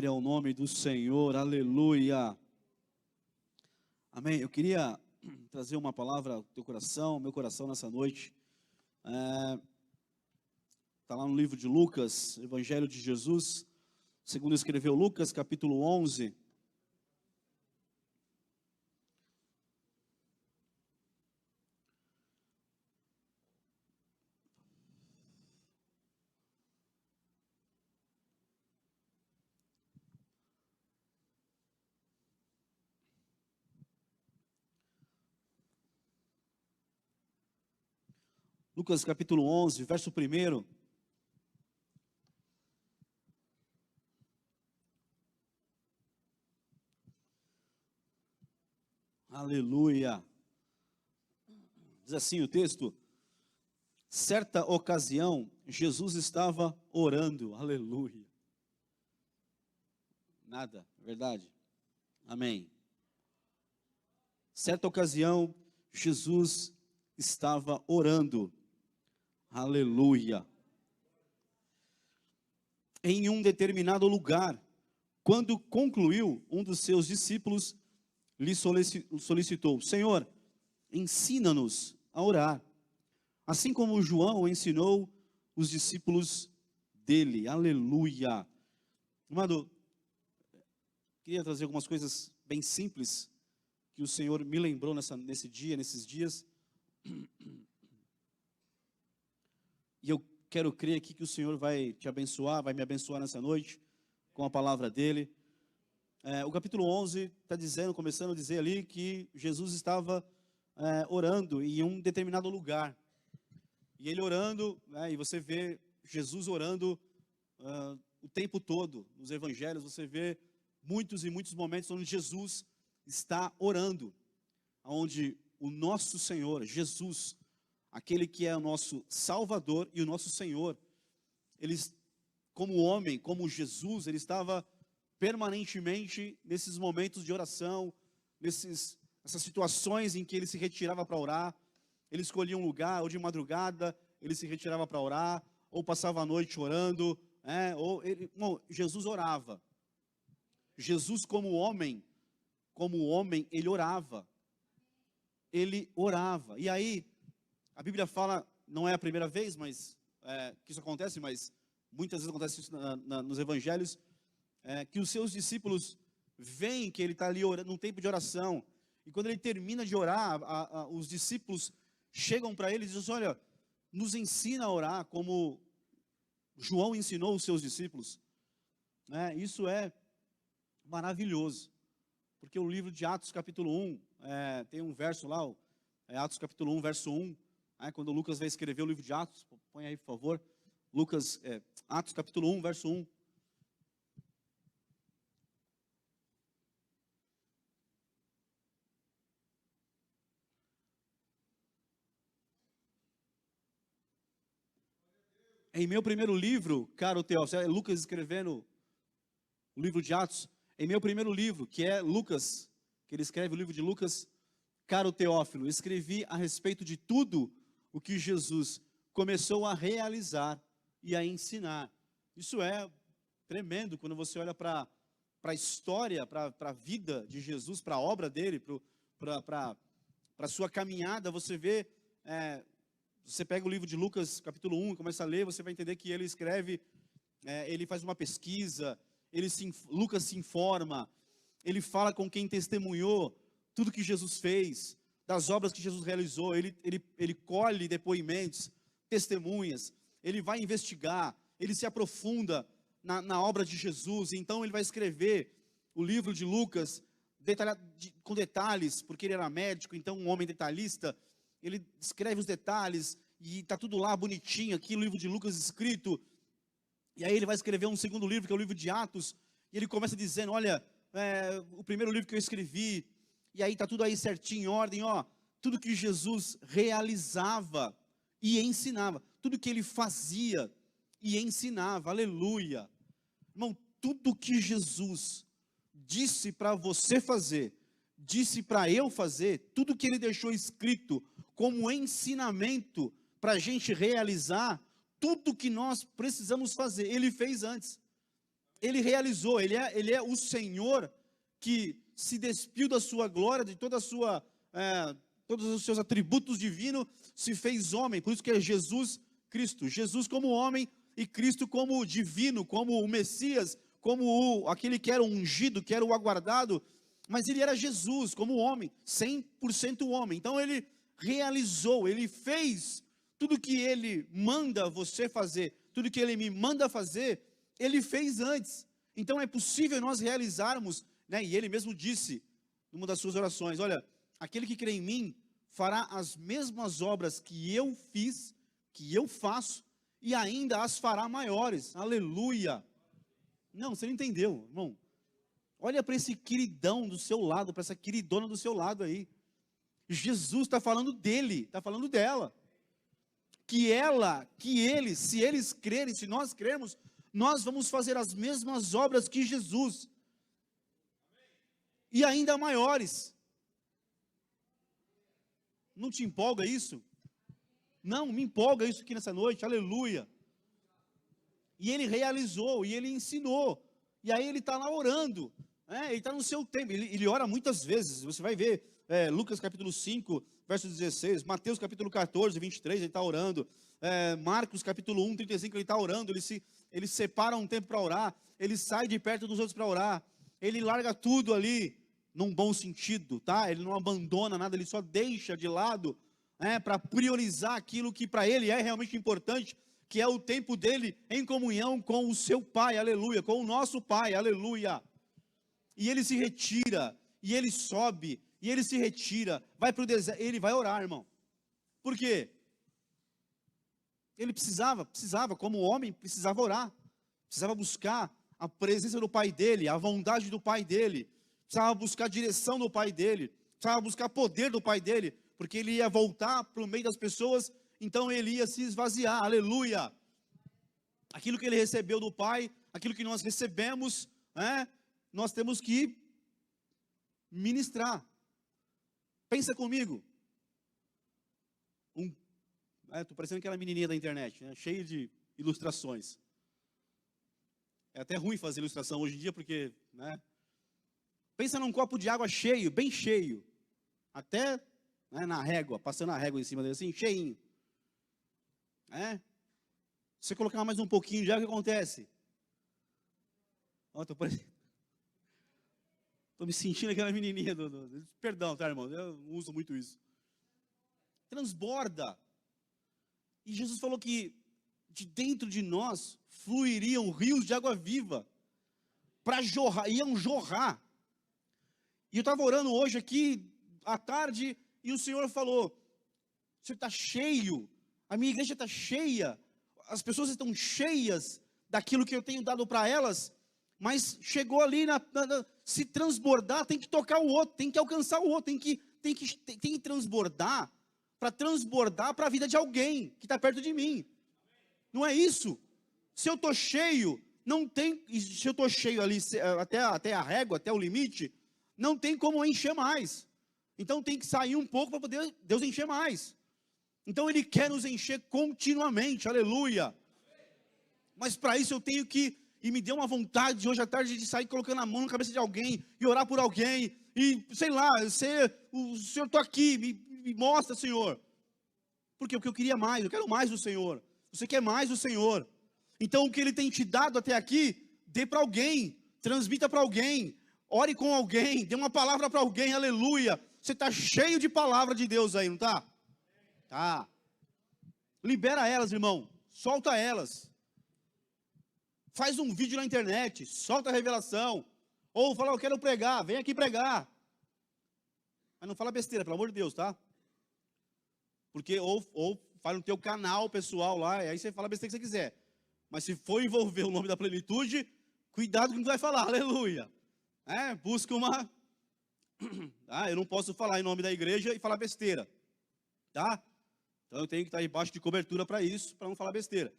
Glória ao nome do Senhor, aleluia. Amém. Eu queria trazer uma palavra ao teu coração, meu coração nessa noite. Está lá no livro de Lucas, Evangelho de Jesus, segundo escreveu Lucas, capítulo 11. Lucas capítulo 11, verso 1. Aleluia. Diz assim o texto: certa ocasião, Jesus estava orando. Aleluia. Nada, verdade? Amém. Certa ocasião, Jesus estava orando. Aleluia. Em um determinado lugar, quando concluiu, um dos seus discípulos lhe solicitou: Senhor, ensina-nos a orar, assim como João ensinou os discípulos dele. Aleluia. Amado, queria trazer algumas coisas bem simples que o Senhor me lembrou nesses dias. E eu quero crer aqui que o Senhor vai te abençoar, vai me abençoar nessa noite com a palavra dele. O capítulo 11 está começando a dizer ali que Jesus estava orando em um determinado lugar. E ele orando, e você vê Jesus orando o tempo todo. Nos evangelhos você vê muitos e muitos momentos onde Jesus está orando. Onde o nosso Senhor, Jesus, aquele que é o nosso Salvador e o nosso Senhor, ele, como homem, como Jesus, ele estava permanentemente nesses momentos de oração, essas situações em que ele se retirava para orar. Ele escolhia um lugar, ou de madrugada, ele se retirava para orar, ou passava a noite orando, Jesus orava. Jesus como homem, ele orava. Ele orava. E aí, a Bíblia fala, não é a primeira vez que isso acontece, mas muitas vezes acontece isso nos evangelhos, que os seus discípulos veem que ele está ali orando, num tempo de oração, e quando ele termina de orar, os discípulos chegam para ele e dizem: olha, nos ensina a orar como João ensinou os seus discípulos. Isso é maravilhoso, porque o livro de Atos capítulo 1, tem um verso lá, Atos capítulo 1, verso 1, quando Lucas vai escrever o livro de Atos, põe aí por favor, Atos capítulo 1, verso 1. Em meu primeiro livro, caro Teófilo, é Lucas escrevendo o livro de Atos. Em meu primeiro livro, que é Lucas, que ele escreve o livro de Lucas, caro Teófilo, escrevi a respeito de tudo o que Jesus começou a realizar e a ensinar. Isso é tremendo quando você olha para a história, para a vida de Jesus, para a obra dele, para a sua caminhada. Você vê, você pega o livro de Lucas, capítulo 1, e começa a ler, você vai entender que ele escreve, ele faz uma pesquisa, Lucas se informa, ele fala com quem testemunhou tudo que Jesus fez, das obras que Jesus realizou, ele colhe depoimentos, testemunhas, ele vai investigar, ele se aprofunda na obra de Jesus. Então ele vai escrever o livro de Lucas com detalhes, porque ele era médico, então um homem detalhista. Ele escreve os detalhes e está tudo lá bonitinho aqui no livro de Lucas escrito. E aí ele vai escrever um segundo livro, que é o livro de Atos, e ele começa dizendo: olha, o primeiro livro que eu escrevi, e aí está tudo aí certinho, em ordem, tudo que Jesus realizava e ensinava, tudo que ele fazia e ensinava, aleluia. Irmão, tudo que Jesus disse para você fazer, disse para eu fazer, tudo que ele deixou escrito como ensinamento para a gente realizar, tudo que nós precisamos fazer, ele fez antes. Ele realizou, ele é o Senhor que se despiu da sua glória, de toda a sua, todos os seus atributos divinos, se fez homem, por isso que é Jesus Cristo. Jesus como homem e Cristo como divino, como o Messias, como aquele que era o ungido, que era o aguardado, mas ele era Jesus como homem, 100% homem. Então ele realizou, ele fez tudo que ele manda você fazer, tudo que ele me manda fazer, ele fez antes. Então é possível nós realizarmos, né? E ele mesmo disse, numa das suas orações, olha, aquele que crê em mim, fará as mesmas obras que eu fiz, que eu faço, e ainda as fará maiores, aleluia. Não, você não entendeu, irmão. Olha para esse queridão do seu lado, para essa queridona do seu lado aí. Jesus está falando dele, está falando dela. Que ela, que eles, se eles crerem, se nós crermos, nós vamos fazer as mesmas obras que Jesus. E ainda maiores. Não te empolga isso? Não, me empolga isso aqui nessa noite, aleluia. E ele realizou, e ele ensinou. E aí ele está lá orando, né? Ele está no seu tempo, ele ora muitas vezes. Você vai ver Lucas capítulo 5, verso 16, Mateus capítulo 14, 23, ele está orando. Marcos capítulo 1, 35, ele está orando. Ele separa um tempo para orar, ele sai de perto dos outros para orar. Ele larga tudo ali, num bom sentido, tá? Ele não abandona nada, ele só deixa de lado, para priorizar aquilo que para ele é realmente importante, que é o tempo dele em comunhão com o seu Pai, aleluia, com o nosso Pai, aleluia. E ele se retira, e ele sobe, e ele se retira, vai para o deserto, ele vai orar, irmão. Por quê? Ele precisava, como homem, precisava orar, precisava buscar a presença do Pai dele, a vontade do Pai dele, precisava buscar a direção do Pai dele, precisava buscar poder do Pai dele, porque ele ia voltar para o meio das pessoas, então ele ia se esvaziar, aleluia. Aquilo que ele recebeu do Pai, aquilo que nós recebemos, nós temos que ministrar. Pensa comigo. Estou parecendo aquela menininha da internet, né, cheia de ilustrações. É até ruim fazer ilustração hoje em dia, porque, pensa num copo de água cheio, bem cheio, até na régua, passando a régua em cima dele, assim, cheinho. Se você colocar mais um pouquinho de água, o que acontece? Estou me sentindo aquela menininha perdão, tá, irmão? Eu não uso muito isso. Transborda. E Jesus falou que de dentro de nós fluiriam rios de água viva, para jorrar, iam jorrar. E eu estava orando hoje aqui, à tarde, e o Senhor falou, você está cheio, a minha igreja está cheia, as pessoas estão cheias daquilo que eu tenho dado para elas, mas chegou ali, se transbordar, tem que tocar o outro, tem que alcançar o outro, tem que transbordar para a vida de alguém que está perto de mim. Não é isso? Se eu estou cheio, se eu estou cheio ali, até a régua, até o limite, não tem como encher mais. Então tem que sair um pouco para poder Deus encher mais. Então Ele quer nos encher continuamente, aleluia. Mas para isso eu tenho que, e me deu uma vontade hoje à tarde de sair colocando a mão na cabeça de alguém, e orar por alguém, e sei lá, o Senhor está aqui, me mostra, Senhor. Porque o que eu queria mais, eu quero mais do Senhor. Você quer mais do Senhor. Então o que Ele tem te dado até aqui, dê para alguém, transmita para alguém, ore com alguém, dê uma palavra para alguém, aleluia. Você está cheio de palavra de Deus aí, não está? Tá. Libera elas, irmão, solta elas. Faz um vídeo na internet, solta a revelação. Ou fala, eu quero pregar, vem aqui pregar. Mas não fala besteira, pelo amor de Deus, tá? Porque, ou faz no teu canal pessoal lá, e aí você fala a besteira que você quiser. Mas se for envolver o nome da plenitude, cuidado com o que vai falar, aleluia. Busca uma... eu não posso falar em nome da igreja e falar besteira, tá? Então eu tenho que estar embaixo de cobertura para isso, para não falar besteira.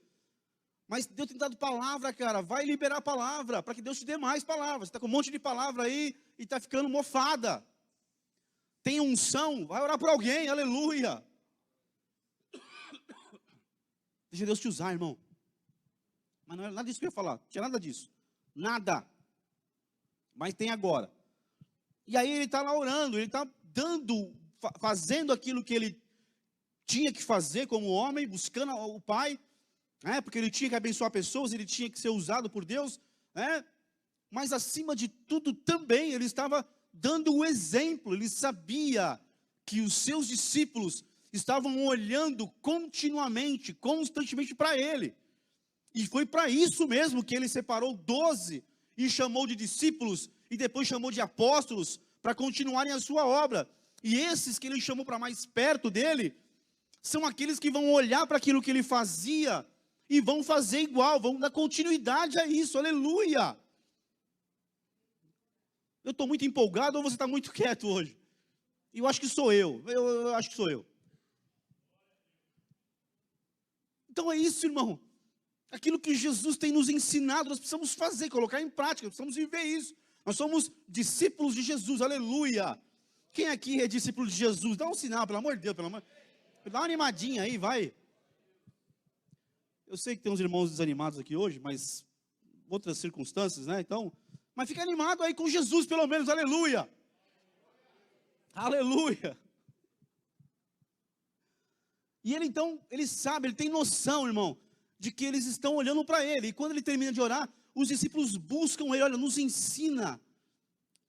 Mas Deus tem dado palavra, cara, vai liberar a palavra, para que Deus te dê mais palavras. Você está com um monte de palavra aí e está ficando mofada. Tem unção, vai orar por alguém, aleluia. Deixa Deus te usar, irmão. Mas não era nada disso que eu ia falar, não tinha nada disso. nada. Mas tem agora. E aí ele está lá orando, ele está fazendo aquilo que ele tinha que fazer como homem, buscando o Pai, porque ele tinha que abençoar pessoas, ele tinha que ser usado por Deus, mas acima de tudo também, ele estava dando o exemplo, ele sabia que os seus discípulos estavam olhando continuamente, constantemente para ele, e foi para isso mesmo que ele separou 12 e chamou de discípulos, e depois chamou de apóstolos, para continuarem a sua obra, e esses que ele chamou para mais perto dele, são aqueles que vão olhar para aquilo que ele fazia, e vão fazer igual, vão dar continuidade a isso, aleluia. Eu estou muito empolgado ou você está muito quieto hoje? Eu acho que sou eu acho que sou eu. Então é isso, irmão, aquilo que Jesus tem nos ensinado, nós precisamos fazer, colocar em prática, nós precisamos viver isso, nós somos discípulos de Jesus, aleluia. Quem aqui é discípulo de Jesus? Dá um sinal, pelo amor de Deus, dá uma animadinha aí, vai. Eu sei que tem uns irmãos desanimados aqui hoje, mas outras circunstâncias, né? Então, mas fica animado aí com Jesus, pelo menos, aleluia. Aleluia. E ele então, ele sabe, ele tem noção, irmão, de que eles estão olhando para ele. E quando ele termina de orar, os discípulos buscam ele, olha, nos ensina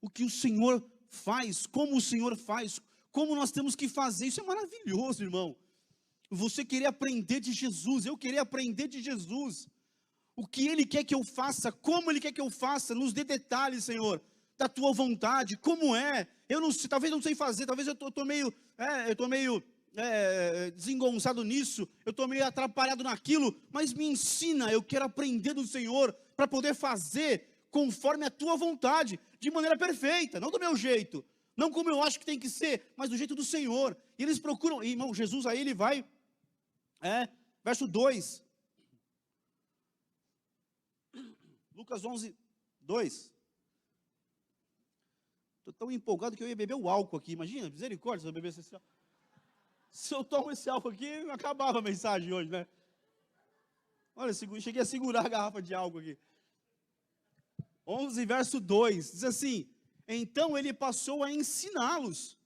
o que o Senhor faz, como o Senhor faz, como nós temos que fazer. Isso é maravilhoso, irmão. Você querer aprender de Jesus, eu querer aprender de Jesus, o que Ele quer que eu faça, como Ele quer que eu faça, nos dê detalhes, Senhor, da Tua vontade, como é, eu não sei, talvez eu não sei fazer, talvez eu estou meio desengonçado nisso, eu estou meio atrapalhado naquilo, mas me ensina, eu quero aprender do Senhor, para poder fazer conforme a Tua vontade, de maneira perfeita, não do meu jeito, não como eu acho que tem que ser, mas do jeito do Senhor. E eles procuram, irmão, Jesus aí ele vai, verso 2, Lucas 11, 2, estou tão empolgado que eu ia beber o álcool aqui, imagina, misericórdia, se eu bebesse esse álcool. Se eu tomo esse álcool aqui, acabava a mensagem hoje, né? Olha, cheguei a segurar a garrafa de álcool aqui. 11, verso 2, diz assim, então ele passou a ensiná-los.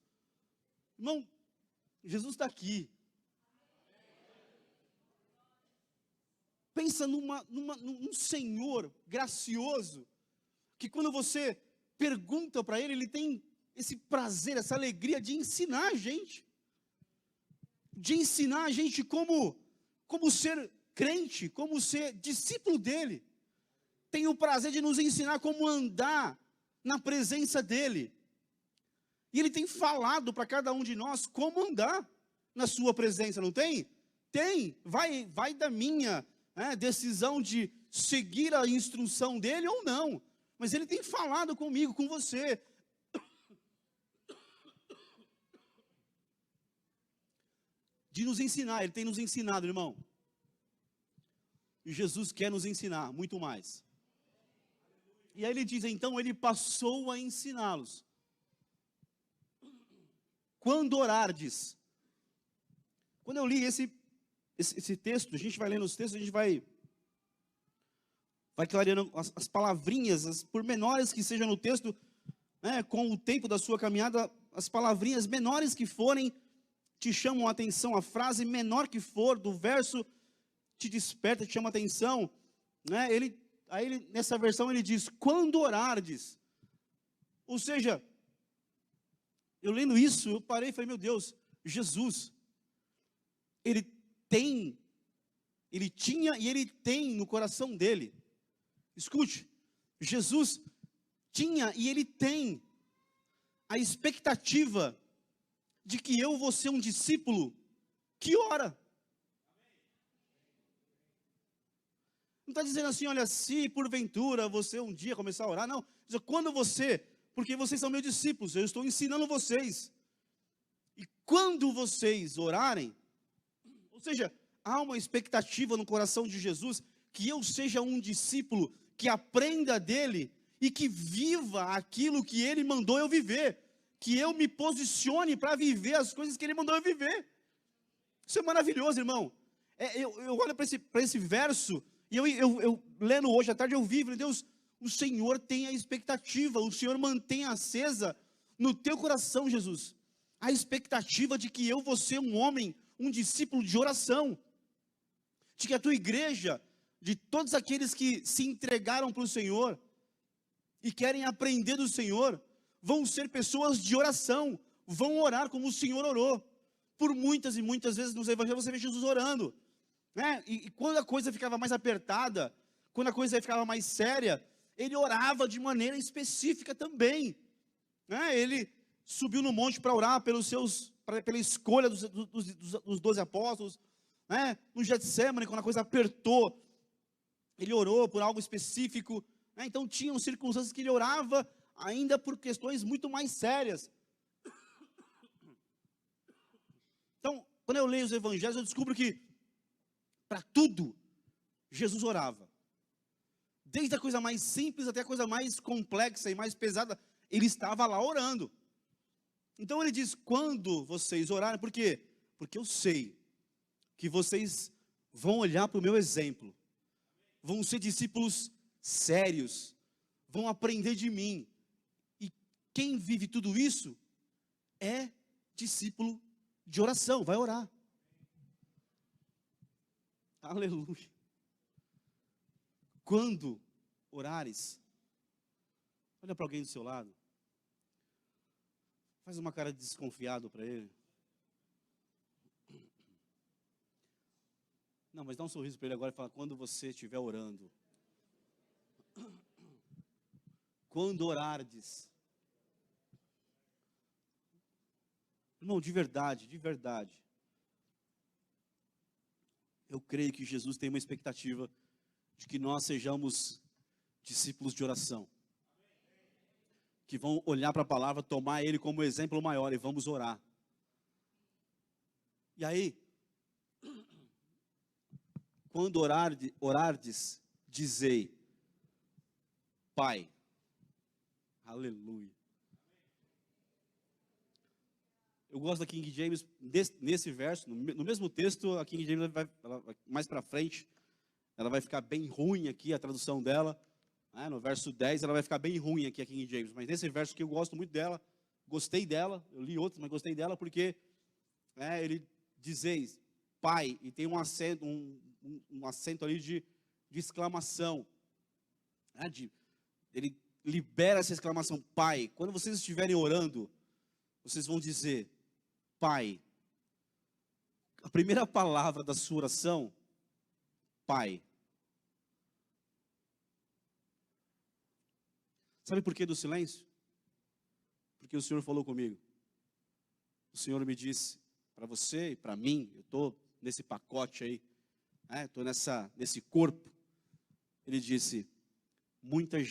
Irmão, Jesus está aqui. Pensa num Senhor gracioso, que quando você pergunta para Ele, Ele tem esse prazer, essa alegria de ensinar a gente. De ensinar a gente como ser crente, como ser discípulo dEle. Tem o prazer de nos ensinar como andar na presença dEle. E Ele tem falado para cada um de nós como andar na sua presença, não tem? Tem, vai da minha decisão de seguir a instrução dEle ou não. Mas Ele tem falado comigo, com você. De nos ensinar, Ele tem nos ensinado, irmão. E Jesus quer nos ensinar muito mais. E aí ele diz, então ele passou a ensiná-los. Quando orardes. Quando eu li esse texto, a gente vai lendo os textos, a gente vai clareando as palavrinhas, as pormenores que sejam no texto, com o tempo da sua caminhada, as palavrinhas menores que forem, te chamam a atenção, a frase menor que for, do verso, te desperta, te chama a atenção, Aí nessa versão ele diz, quando orardes. Ou seja, eu lendo isso, eu parei e falei, meu Deus, Jesus, Ele tinha e Ele tem no coração dele. Escute, Jesus tinha e Ele tem a expectativa de que eu vou ser um discípulo que ora. Não está dizendo assim, olha, se porventura você um dia começar a orar, não. Diz, quando porque vocês são meus discípulos, eu estou ensinando vocês. E quando vocês orarem, ou seja, há uma expectativa no coração de Jesus, que eu seja um discípulo, que aprenda dele, e que viva aquilo que ele mandou eu viver. Que eu me posicione para viver as coisas que ele mandou eu viver. Isso é maravilhoso, irmão. Eu olho para esse verso, e eu lendo hoje à tarde, eu vi, falei, Deus, o Senhor tem a expectativa, o Senhor mantém acesa no teu coração, Jesus, a expectativa de que eu vou ser um homem, um discípulo de oração, de que a tua igreja, de todos aqueles que se entregaram para o Senhor e querem aprender do Senhor, vão ser pessoas de oração, vão orar como o Senhor orou. Por muitas e muitas vezes nos evangelhos você vê Jesus orando, né? E quando a coisa ficava mais apertada, quando a coisa ficava mais séria, ele orava de maneira específica também, né? Ele subiu no monte para orar pela escolha dos 12 apóstolos, né? No Getsemane, quando a coisa apertou, ele orou por algo específico, né? Então tinham circunstâncias que ele orava ainda por questões muito mais sérias. Então, quando eu leio os evangelhos, eu descubro que para tudo Jesus orava. Desde a coisa mais simples até a coisa mais complexa e mais pesada, ele estava lá orando. Então ele diz: quando vocês orarem, por quê? Porque eu sei que vocês vão olhar para o meu exemplo, vão ser discípulos sérios, vão aprender de mim. E quem vive tudo isso é discípulo de oração, vai orar. Aleluia. Quando orares, olha para alguém do seu lado, faz uma cara de desconfiado para ele. Não, mas dá um sorriso para ele agora e fala: quando você estiver orando, quando orardes. Irmão, de verdade, eu creio que Jesus tem uma expectativa de que nós sejamos discípulos de oração, que vão olhar para a palavra, tomar ele como exemplo maior e vamos orar. E aí, quando orardes, dizei: Pai. Aleluia. Eu gosto da King James, nesse verso, no mesmo texto, a King James mais para frente, ela vai ficar bem ruim aqui, a tradução dela, né? No verso 10, ela vai ficar bem ruim aqui, a King James, mas nesse verso que eu gosto muito dela, gostei dela, eu li outros, mas gostei dela, porque ele diz Pai, e tem um acento ali de exclamação, né? Ele libera essa exclamação, Pai. Quando vocês estiverem orando, vocês vão dizer, Pai. A primeira palavra da sua oração, Pai. Sabe por que do silêncio? Porque o Senhor falou comigo. O Senhor me disse, para você e para mim, eu estou nesse pacote aí, estou nesse corpo. Ele disse, muitos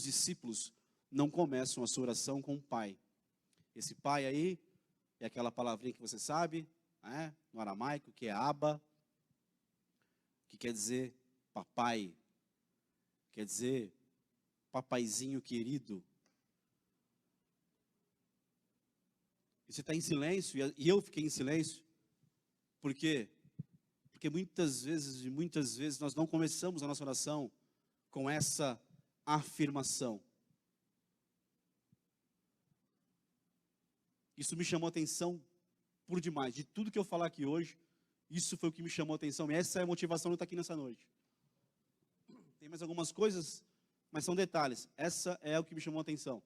discípulos não começam a sua oração com o Pai. Esse Pai aí é aquela palavrinha que você sabe, no aramaico, que é Abba, que quer dizer papai, quer dizer papaizinho querido. E você está em silêncio, e eu fiquei em silêncio, por quê? Porque muitas vezes nós não começamos a nossa oração com essa afirmação. Isso me chamou a atenção por demais. De tudo que eu falar aqui hoje, isso foi o que me chamou a atenção. E essa é a motivação de estar aqui nessa noite. Tem mais algumas coisas, mas são detalhes. Essa é o que me chamou a atenção.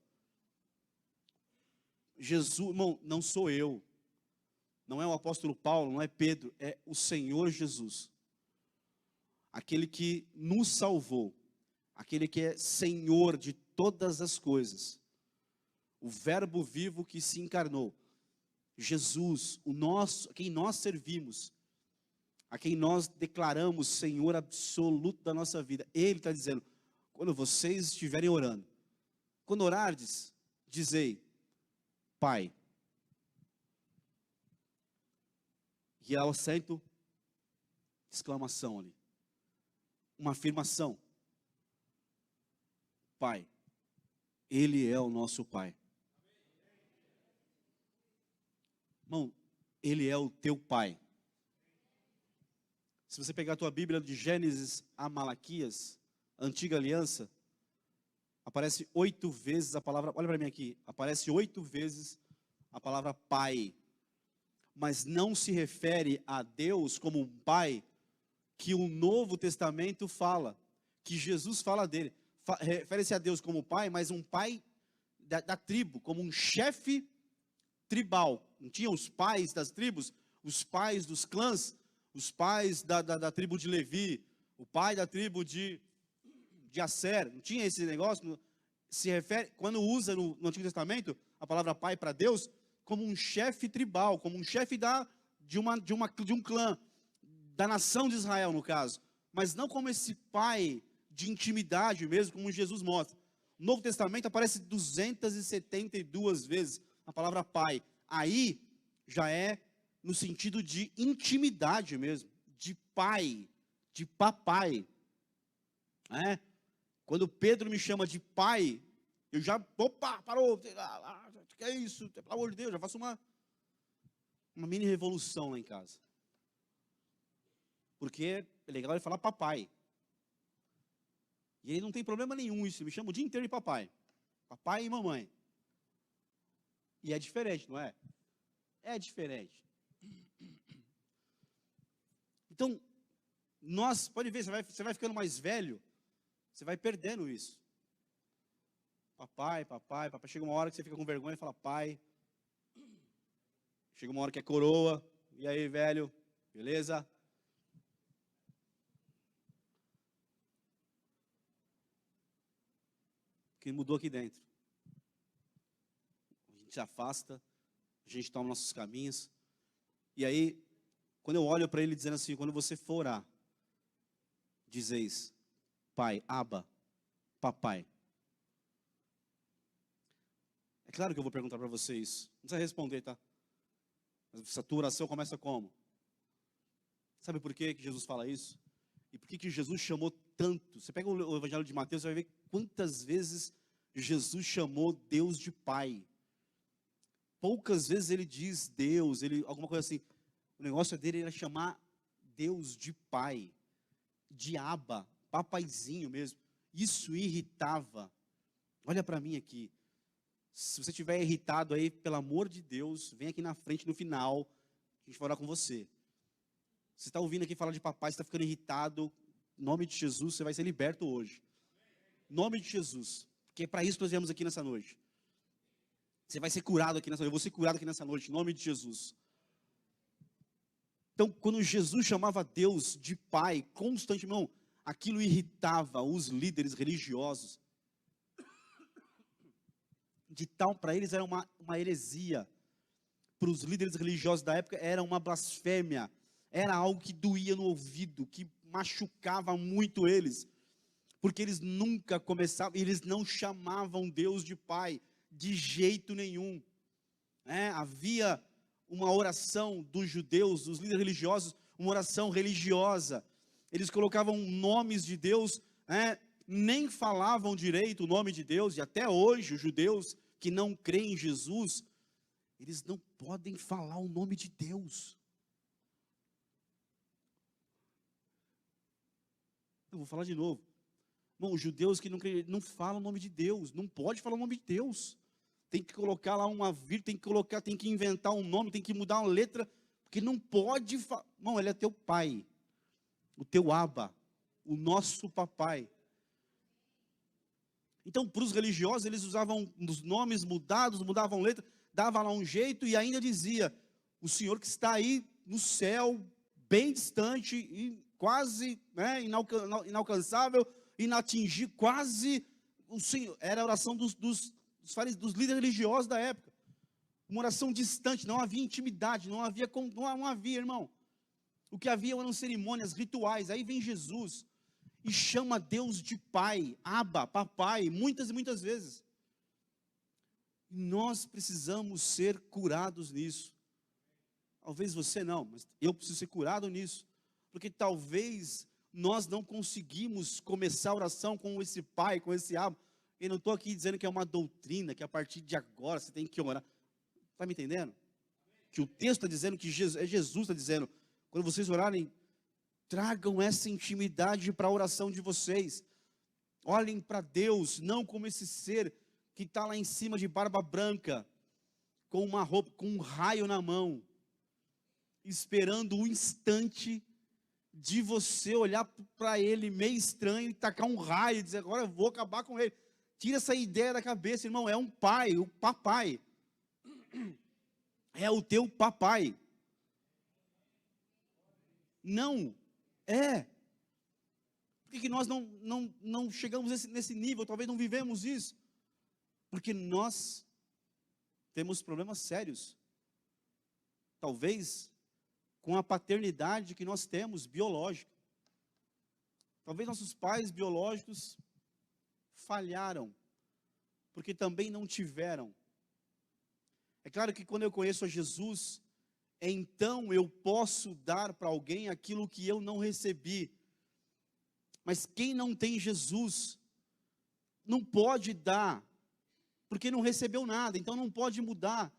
Jesus, irmão, não sou eu. Não é o apóstolo Paulo, não é Pedro. É o Senhor Jesus. Aquele que nos salvou. Aquele que é Senhor de todas as coisas. O verbo vivo que se encarnou. Jesus, a quem nós servimos, a quem nós declaramos Senhor absoluto da nossa vida. Ele está dizendo, quando vocês estiverem orando, quando orardes, dizei, Pai. E ao acento, exclamação ali. Uma afirmação. Pai. Ele é o nosso Pai. Irmão, Ele é o teu Pai. Se você pegar a tua Bíblia de Gênesis a Malaquias, Antiga Aliança, aparece 8 vezes a palavra, olha para mim aqui, aparece 8 vezes a palavra pai, mas não se refere a Deus como um pai que o Novo Testamento fala, que Jesus fala dele. Refere-se a Deus como pai, mas um pai da tribo, como um chefe tribal. Não tinha os pais das tribos, os pais dos clãs, os pais da tribo de Levi, o pai da tribo de Asser. Não tinha esse negócio. Se refere, quando usa no Antigo Testamento a palavra pai para Deus, como um chefe tribal, como um chefe de um clã, da nação de Israel, no caso. Mas não como esse pai de intimidade mesmo, como Jesus mostra. No Novo Testamento aparece 272 vezes a palavra pai. Aí já é no sentido de intimidade mesmo, de pai, de papai. Quando Pedro me chama de pai, eu já, opa, parou, que é isso? Pelo amor de Deus, já faço uma mini revolução lá em casa. Porque é legal ele falar papai. E aí não tem problema nenhum isso, me chama o dia inteiro de papai. Papai e mamãe. E é diferente, não é? É diferente. Então, pode ver, você vai ficando mais velho, você vai perdendo isso. Papai, papai, papai. Chega uma hora que você fica com vergonha e fala pai. Chega uma hora que é coroa. E aí, velho? Beleza? O que mudou aqui dentro? A gente se afasta, a gente toma nossos caminhos. E aí, quando eu olho para ele dizendo assim, quando você for orar, dizeis, pai, Abba, papai. É claro que eu vou perguntar para você isso. Não precisa responder, tá? Mas essa tua oração começa como? Sabe por que Jesus fala isso? E por que Jesus chamou tanto? Você pega o Evangelho de Mateus, você vai ver quantas vezes Jesus chamou Deus de Pai. Poucas vezes ele diz Deus, alguma coisa assim. O negócio dele era chamar Deus de Pai, de Abba, papaizinho mesmo. Isso irritava. Olha para mim aqui. Se você estiver irritado aí, pelo amor de Deus, vem aqui na frente no final, a gente vai orar com você. Você está ouvindo aqui falar de papai, você está ficando irritado, em nome de Jesus, você vai ser liberto hoje. Em nome de Jesus, porque é para isso que nós viemos aqui nessa noite. Você vai ser curado aqui nessa noite, eu vou ser curado aqui nessa noite, em nome de Jesus. Então, quando Jesus chamava Deus de Pai, constantemente, irmão, aquilo irritava os líderes religiosos. De tal, para eles era uma heresia. Para os líderes religiosos da época era uma blasfêmia. Era algo que doía no ouvido, que machucava muito eles. Porque eles nunca começavam, eles não chamavam Deus de Pai, de jeito nenhum. Havia uma oração dos judeus, dos líderes religiosos, uma oração religiosa. Eles colocavam nomes de Deus, nem falavam direito o nome de Deus, e até hoje os judeus que não creem em Jesus, eles não podem falar o nome de Deus. Eu vou falar de novo. Bom, os judeus que não creem, não falam o nome de Deus, não pode falar o nome de Deus. Tem que colocar lá uma vírgula, tem que inventar um nome, tem que mudar uma letra, porque não pode falar. Não, ele é teu pai, o teu Abba, o nosso papai. Então, para os religiosos, eles usavam os nomes mudados, mudavam letra, dava lá um jeito e ainda dizia, o Senhor que está aí no céu, bem distante e quase inalcançável, inatingível, quase, o Senhor, era a oração dos líderes religiosos da época. Uma oração distante, não havia intimidade, não havia, irmão. O que havia eram cerimônias, rituais. Aí vem Jesus e chama Deus de Pai, Abba, papai, muitas e muitas vezes. Nós precisamos ser curados nisso. Talvez você não, mas eu preciso ser curado nisso. Porque talvez nós não conseguimos começar a oração com esse Pai, com esse Abba. Eu não estou aqui dizendo que é uma doutrina, que a partir de agora você tem que orar. Está me entendendo? Que o texto está dizendo, que Jesus está dizendo, quando vocês orarem, tragam essa intimidade para a oração de vocês. Olhem para Deus, não como esse ser que está lá em cima de barba branca, com uma roupa, com um raio na mão, esperando um instante de você olhar para ele meio estranho e tacar um raio e dizer, agora eu vou acabar com ele. Tira essa ideia da cabeça, irmão, é um pai, o papai. É o teu papai. Não, é. Por que nós não chegamos nesse nível, talvez não vivemos isso? Porque nós temos problemas sérios. Talvez com a paternidade que nós temos, biológica. Talvez nossos pais biológicos falharam, porque também não tiveram. É claro que quando eu conheço a Jesus, então eu posso dar para alguém aquilo que eu não recebi. Mas quem não tem Jesus, não pode dar, porque não recebeu nada, então não pode mudar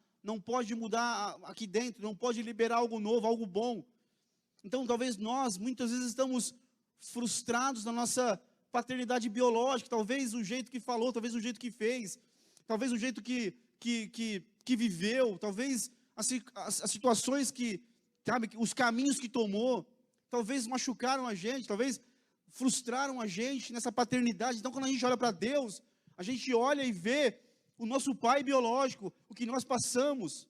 aqui dentro, não pode liberar algo novo, algo bom. Então talvez nós, muitas vezes, estamos frustrados na nossa paternidade biológica, talvez o jeito que falou, talvez o jeito que fez, talvez o jeito que viveu, talvez as situações que, sabe, os caminhos que tomou, talvez machucaram a gente, talvez frustraram a gente nessa paternidade. Então quando a gente olha para Deus, a gente olha e vê o nosso pai biológico, o que nós passamos.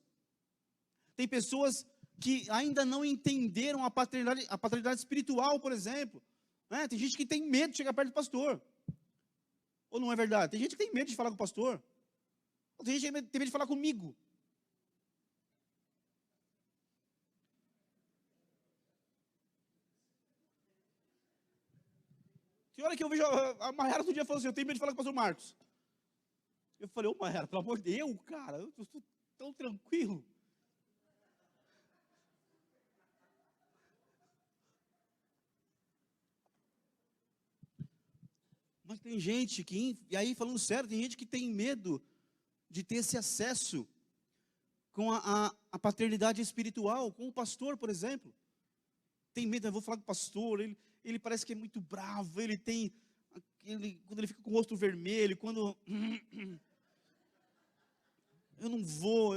Tem pessoas que ainda não entenderam a paternidade espiritual, por exemplo. Né? Tem gente que tem medo de chegar perto do pastor. Ou não é verdade? Tem gente que tem medo de falar com o pastor. Ou tem gente que tem medo de falar comigo. Tem hora que eu vejo, a Mayara outro dia falou assim, eu tenho medo de falar com o pastor Marcos. Eu falei, ô Mayara, pelo amor de Deus, cara, eu estou tão tranquilo. Mas tem gente que, e aí falando sério, tem gente que tem medo de ter esse acesso com a paternidade espiritual, com o pastor, por exemplo. Tem medo, eu vou falar com o pastor, ele parece que é muito bravo, quando ele fica com o rosto vermelho, quando eu não vou.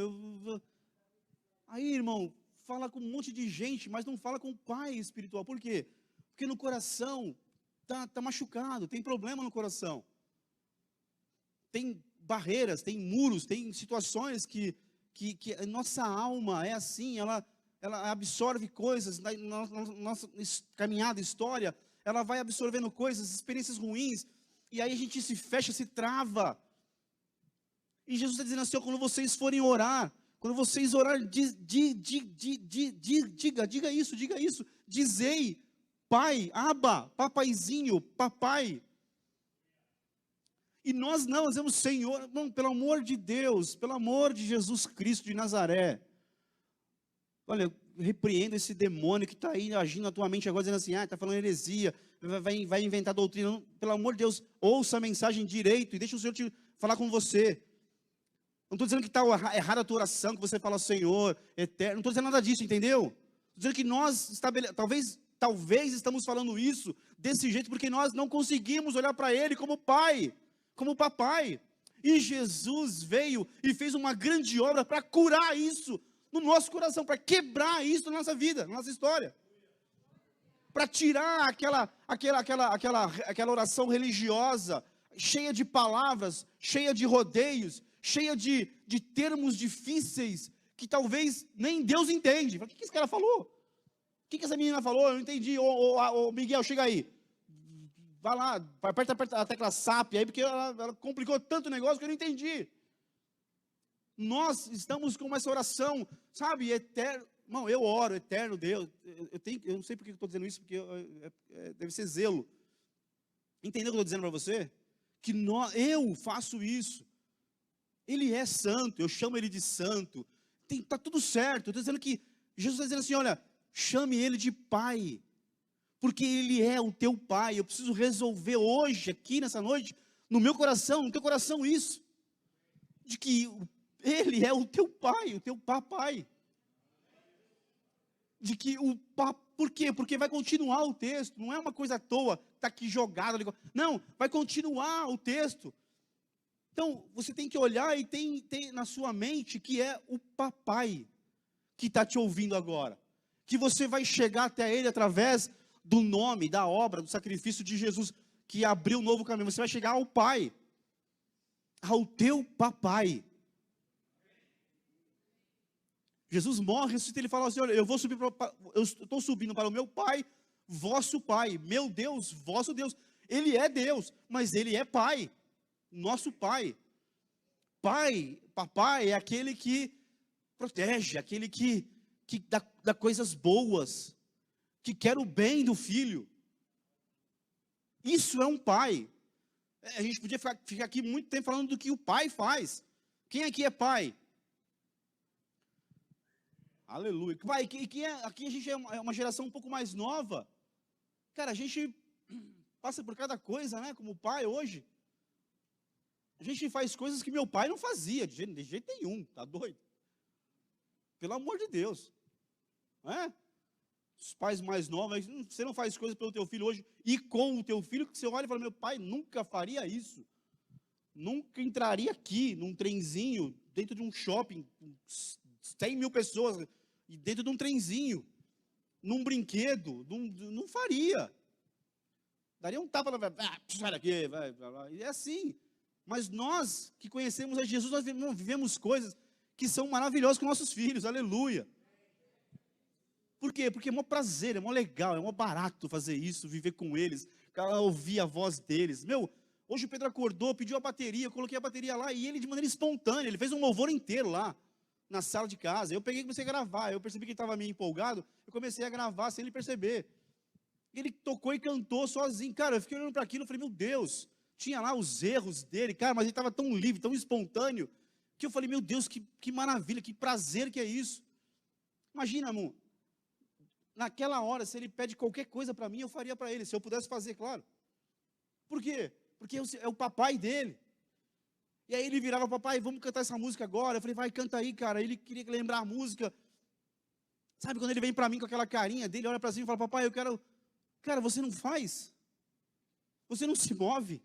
Aí, irmão, fala com um monte de gente, mas não fala com o pai espiritual. Por quê? Porque no coração tá machucado, tem problema no coração. Tem barreiras, tem muros, tem situações que a nossa alma é assim, ela absorve coisas na nossa caminhada, história, ela vai absorvendo coisas, experiências ruins, e aí a gente se fecha, se trava. E Jesus está dizendo assim, ó, quando vocês forem orar, diga isso, dizei, pai, Abba, papaizinho, papai. E nós dizemos, Senhor, não, pelo amor de Deus, pelo amor de Jesus Cristo de Nazaré, olha, eu repreendo esse demônio que está aí agindo na tua mente agora, dizendo assim, está falando heresia, vai inventar doutrina. Não, pelo amor de Deus, ouça a mensagem direito e deixa o Senhor te falar com você. Não estou dizendo que está errada a tua oração, que você fala, Senhor, eterno, não estou dizendo nada disso, entendeu? Estou dizendo que nós, talvez estamos falando isso desse jeito, porque nós não conseguimos olhar para Ele como pai, como papai. E Jesus veio e fez uma grande obra para curar isso no nosso coração, para quebrar isso na nossa vida, na nossa história. Para tirar aquela oração religiosa, cheia de palavras, cheia de rodeios, cheia de termos difíceis, que talvez nem Deus entende. O que esse cara falou? O que essa menina falou? Eu não entendi. Ô Miguel, chega aí. Vai lá, aperta a tecla SAP aí, porque ela complicou tanto o negócio que eu não entendi. Nós estamos com essa oração, sabe, eterno. Irmão, eu oro, eterno Deus. Eu não sei porque eu estou dizendo isso, porque deve ser zelo. Entendeu o que eu estou dizendo para você? Que eu faço isso. Ele é santo, eu chamo ele de santo. Está tudo certo. Eu estou dizendo que Jesus está dizendo assim, olha, chame ele de pai. Porque ele é o teu pai. Eu preciso resolver hoje, aqui nessa noite, no meu coração, no teu coração isso. De que ele é o teu pai, o teu papai. De que o Por quê? Porque vai continuar o texto, não é uma coisa à toa, está aqui jogado ali. Não, vai continuar o texto. Então, você tem que olhar e tem na sua mente que é o papai que está te ouvindo agora. Que você vai chegar até ele através do nome, da obra, do sacrifício de Jesus, que abriu um novo caminho. Você vai chegar ao Pai, ao teu papai. Jesus morre, ressuscita, ele fala assim, olha, eu estou subindo para o meu Pai, vosso Pai, meu Deus, vosso Deus. Ele é Deus, mas ele é Pai, nosso Pai. Pai, papai é aquele que protege, aquele que dá coisas boas, que quer o bem do filho. Isso é um pai. A gente podia ficar aqui muito tempo falando do que o pai faz. Quem aqui é pai? Aleluia. Pai, aqui a gente é uma geração um pouco mais nova. Cara, a gente passa por cada coisa, né? Como pai hoje. A gente faz coisas que meu pai não fazia, de jeito nenhum, tá doido? Pelo amor de Deus. Não é? Os pais mais novos, você não faz coisas pelo teu filho hoje, e com o teu filho, que você olha e fala, meu pai nunca faria isso. Nunca entraria aqui, num trenzinho, dentro de um shopping, 100 mil pessoas, e dentro de um trenzinho, num brinquedo, não faria. Daria um tapa, sai daqui, vai. E é assim. Mas nós que conhecemos a Jesus, nós vivemos coisas que são maravilhosas com nossos filhos, aleluia. Por quê? Porque é mó prazer, é mó legal, é mó barato fazer isso, viver com eles, ouvir a voz deles. Hoje o Pedro acordou, pediu a bateria, eu coloquei a bateria lá, e ele de maneira espontânea, ele fez um louvor inteiro lá, na sala de casa. Eu peguei e comecei a gravar, eu percebi que ele estava meio empolgado, eu comecei a gravar sem ele perceber. Ele tocou e cantou sozinho, cara, eu fiquei olhando para aquilo, eu falei, meu Deus, tinha lá os erros dele, cara, mas ele estava tão livre, tão espontâneo, que eu falei, meu Deus, que maravilha, que prazer que é isso. Imagina, amor, naquela hora, se ele pede qualquer coisa para mim, eu faria para ele, se eu pudesse fazer, claro. Por quê? Porque é o papai dele. E aí ele virava, papai, vamos cantar essa música agora. Eu falei, vai, canta aí, cara. Ele queria lembrar a música. Sabe, quando ele vem para mim com aquela carinha dele, olha para cima e fala, papai, eu quero... Cara, você não faz. Você não se move.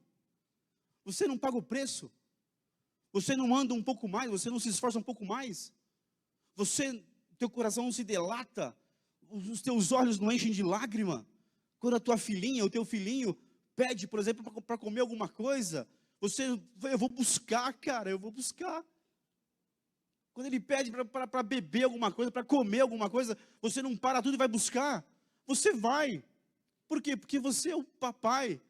Você não paga o preço. Você não anda um pouco mais, você não se esforça um pouco mais. Teu coração não se delata. Os teus olhos não enchem de lágrima. Quando a tua filhinha, o teu filhinho pede, por exemplo, para comer alguma coisa, eu vou buscar, cara, eu vou buscar. Quando ele pede para beber alguma coisa, para comer alguma coisa, você não para tudo e vai buscar. Você vai. Por quê? Porque você é o papai.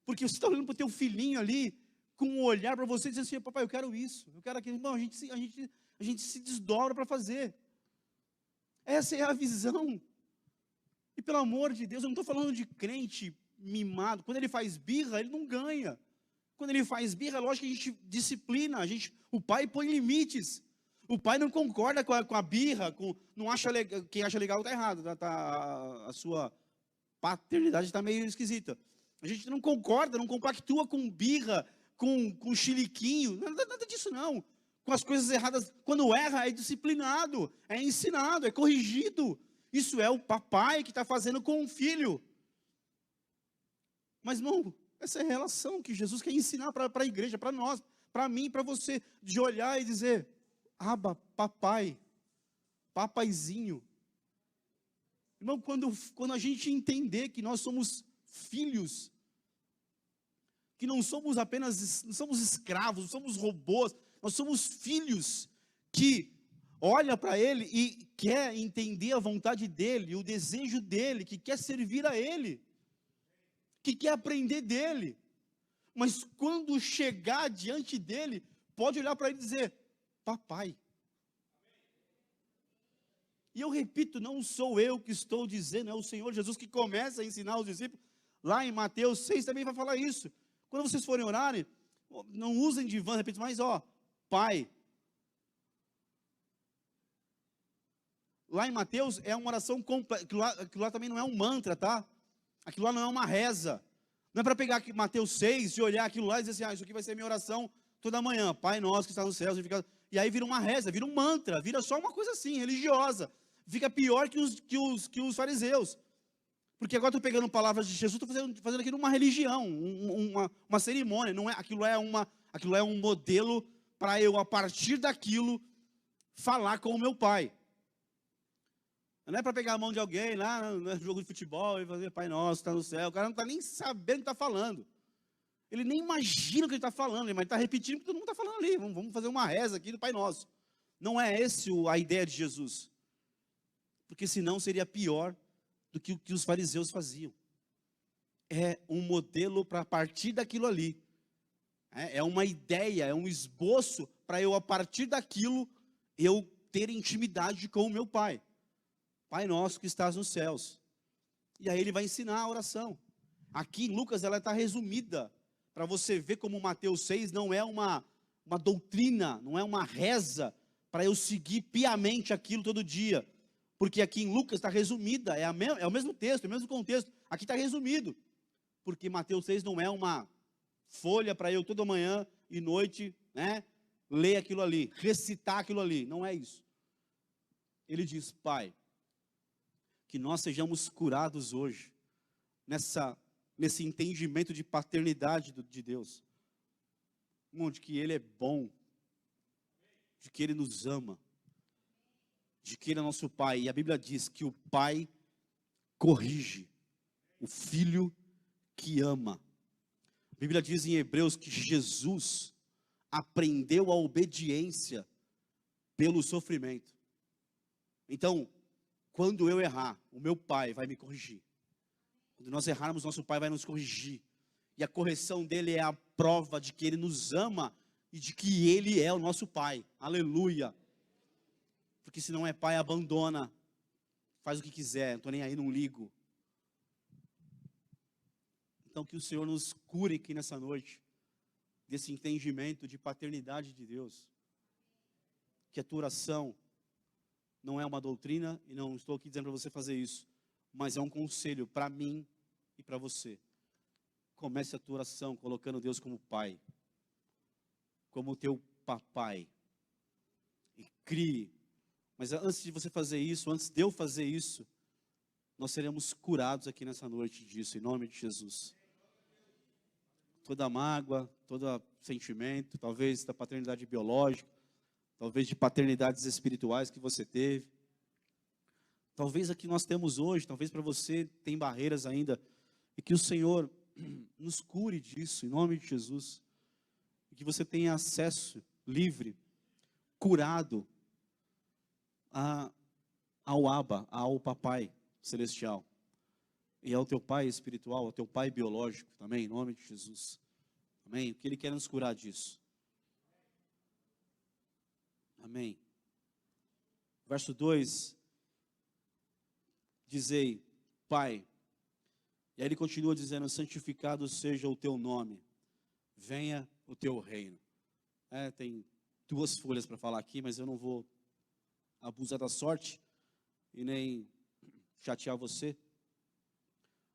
Porque você está olhando para o teu filhinho ali, com um olhar para você, dizendo assim, papai, eu quero isso, eu quero aquilo. Irmão, a gente se desdobra para fazer. Essa é a visão. E pelo amor de Deus, eu não estou falando de crente mimado. Quando ele faz birra, ele não ganha. Quando ele faz birra, é lógico que a gente disciplina. O pai põe limites. O pai não concorda com a birra. Não acha legal, quem acha legal está errado. A sua paternidade está meio esquisita. A gente não concorda, não compactua com birra, com chiliquinho. Nada disso não. Com as coisas erradas, quando erra, é disciplinado, é ensinado, é corrigido. Isso é o papai que está fazendo com o filho. Mas, irmão, essa é a relação que Jesus quer ensinar para a igreja, para nós, para mim, para você, de olhar e dizer, Abba, papai, papaizinho. Irmão, quando a gente entender que nós somos filhos, que não somos apenas, não somos escravos, não somos robôs, nós somos filhos que olha para ele e quer entender a vontade dele, o desejo dele, que quer servir a ele, que quer aprender dele. Mas quando chegar diante dele, pode olhar para ele e dizer, papai. E eu repito, não sou eu que estou dizendo, é o Senhor Jesus que começa a ensinar os discípulos. Lá em Mateus 6 também vai falar isso. Quando vocês forem orarem, não usem de vã, repito, mas Pai. Lá em Mateus é uma oração completa, aquilo lá também não é um mantra, tá? Aquilo lá não é uma reza. Não é para pegar aqui, Mateus 6 e olhar aquilo lá e dizer assim, isso aqui vai ser a minha oração toda manhã. Pai nosso que está nos céus, e aí vira uma reza, vira um mantra, vira só uma coisa assim, religiosa. Fica pior que os fariseus. Porque agora estou pegando palavras de Jesus, estou fazendo aquilo uma religião, uma cerimônia. Não é, aquilo é um modelo para eu, a partir daquilo, falar com o meu pai. Não é para pegar a mão de alguém lá no jogo de futebol e fazer Pai Nosso, está no céu. O cara não está nem sabendo o que está falando. Ele nem imagina o que ele está falando, mas está repetindo o que todo mundo está falando ali. Vamos fazer uma reza aqui do Pai Nosso. Não é essa a ideia de Jesus. Porque senão seria pior do que o que os fariseus faziam. É um modelo para partir daquilo ali. É uma ideia, é um esboço para eu, a partir daquilo, eu ter intimidade com o meu Pai. Pai nosso que estás nos céus. E aí ele vai ensinar a oração. Aqui em Lucas ela está resumida, para você ver como Mateus 6 não é uma doutrina, não é uma reza, para eu seguir piamente aquilo todo dia. Porque aqui em Lucas está resumida, é o mesmo texto, é o mesmo contexto. Aqui está resumido. Porque Mateus 6 não é uma folha para eu toda manhã e noite, ler aquilo ali, recitar aquilo ali. Não é isso. Ele diz, Pai, que nós sejamos curados hoje, nesse entendimento de paternidade de Deus. De que Ele é bom, de que Ele nos ama, de que Ele é nosso Pai. E a Bíblia diz que o Pai corrige o Filho que ama. A Bíblia diz em Hebreus que Jesus aprendeu a obediência pelo sofrimento. Então, quando eu errar, o meu Pai vai me corrigir. Quando nós errarmos, nosso Pai vai nos corrigir. E a correção dele é a prova de que Ele nos ama e de que Ele é o nosso Pai. Aleluia. Porque se não é pai, abandona. Faz o que quiser, não estou nem aí, não ligo. Então que o Senhor nos cure aqui nessa noite, desse entendimento de paternidade de Deus. Que a tua oração não é uma doutrina, e não estou aqui dizendo para você fazer isso, mas é um conselho para mim e para você. Comece a tua oração colocando Deus como Pai, como teu papai, e crie. Mas antes de você fazer isso, antes de eu fazer isso, nós seremos curados aqui nessa noite disso, em nome de Jesus. Toda mágoa, todo sentimento, talvez da paternidade biológica, talvez de paternidades espirituais que você teve, talvez a que nós temos hoje, talvez para você tem barreiras ainda, e que o Senhor nos cure disso, em nome de Jesus, e que você tenha acesso livre, curado, ao Abba, ao Papai Celestial, e ao teu Pai espiritual, ao teu Pai biológico também, em nome de Jesus. Amém? Porque Ele quer nos curar disso. Amém. Verso 2, dizei, Pai, e aí ele continua dizendo, santificado seja o teu nome, venha o teu reino. Tem 2 folhas para falar aqui, mas eu não vou abusar da sorte e nem chatear você.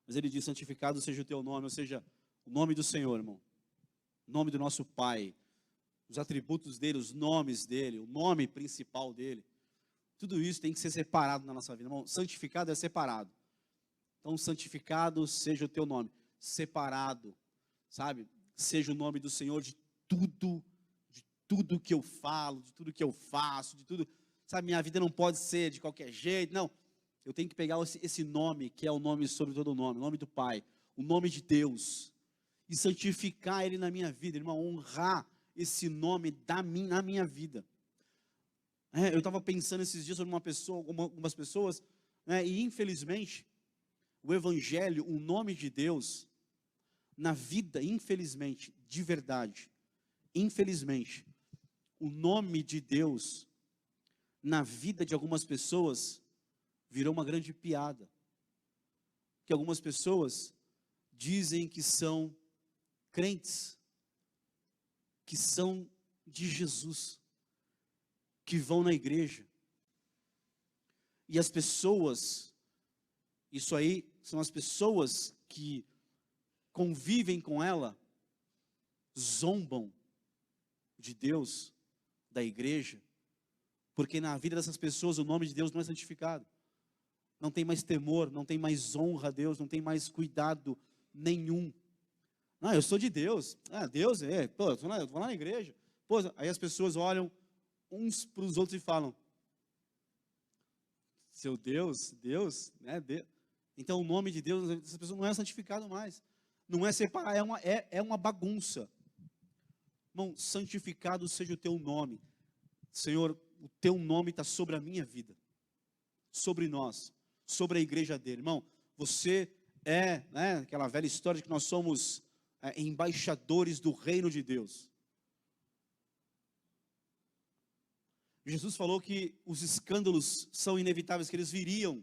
Mas ele diz, santificado seja o teu nome, ou seja, o nome do Senhor, irmão. O nome do nosso Pai, os atributos dele, os nomes dele, o nome principal dele. Tudo isso tem que ser separado na nossa vida, irmão. Santificado é separado. Então, santificado seja o teu nome. Separado, sabe? Seja o nome do Senhor de tudo que eu falo, de tudo que eu faço, de tudo. Sabe, minha vida não pode ser de qualquer jeito, não. Eu tenho que pegar esse nome, que é o nome sobre todo nome, o nome do Pai, o nome de Deus, e santificar Ele na minha vida, irmão, honrar esse nome na minha vida. Eu estava pensando esses dias sobre algumas pessoas, e infelizmente, o Evangelho, o nome de Deus, na vida, infelizmente, de verdade, infelizmente, o nome de Deus, na vida de algumas pessoas, virou uma grande piada. Que algumas pessoas dizem que são crentes, que são de Jesus, que vão na igreja. E as pessoas, isso aí são as pessoas que convivem com ela, zombam de Deus, da igreja, porque na vida dessas pessoas o nome de Deus não é santificado. não tem mais temor, não tem mais honra a Deus, não tem mais cuidado nenhum. Não, eu sou de Deus. Ah, Deus é, pô, eu vou lá na igreja. Pô, aí as pessoas olham uns para os outros e falam: seu Deus, né? Então o nome de Deus, essa pessoa não é santificado mais. Não é separar, é uma bagunça. Irmão, santificado seja o teu nome. Senhor, o teu nome está sobre a minha vida, sobre nós, sobre a igreja dele. Irmão, você é, né, aquela velha história de que nós somos embaixadores do reino de Deus. Jesus falou que os escândalos são inevitáveis, que eles viriam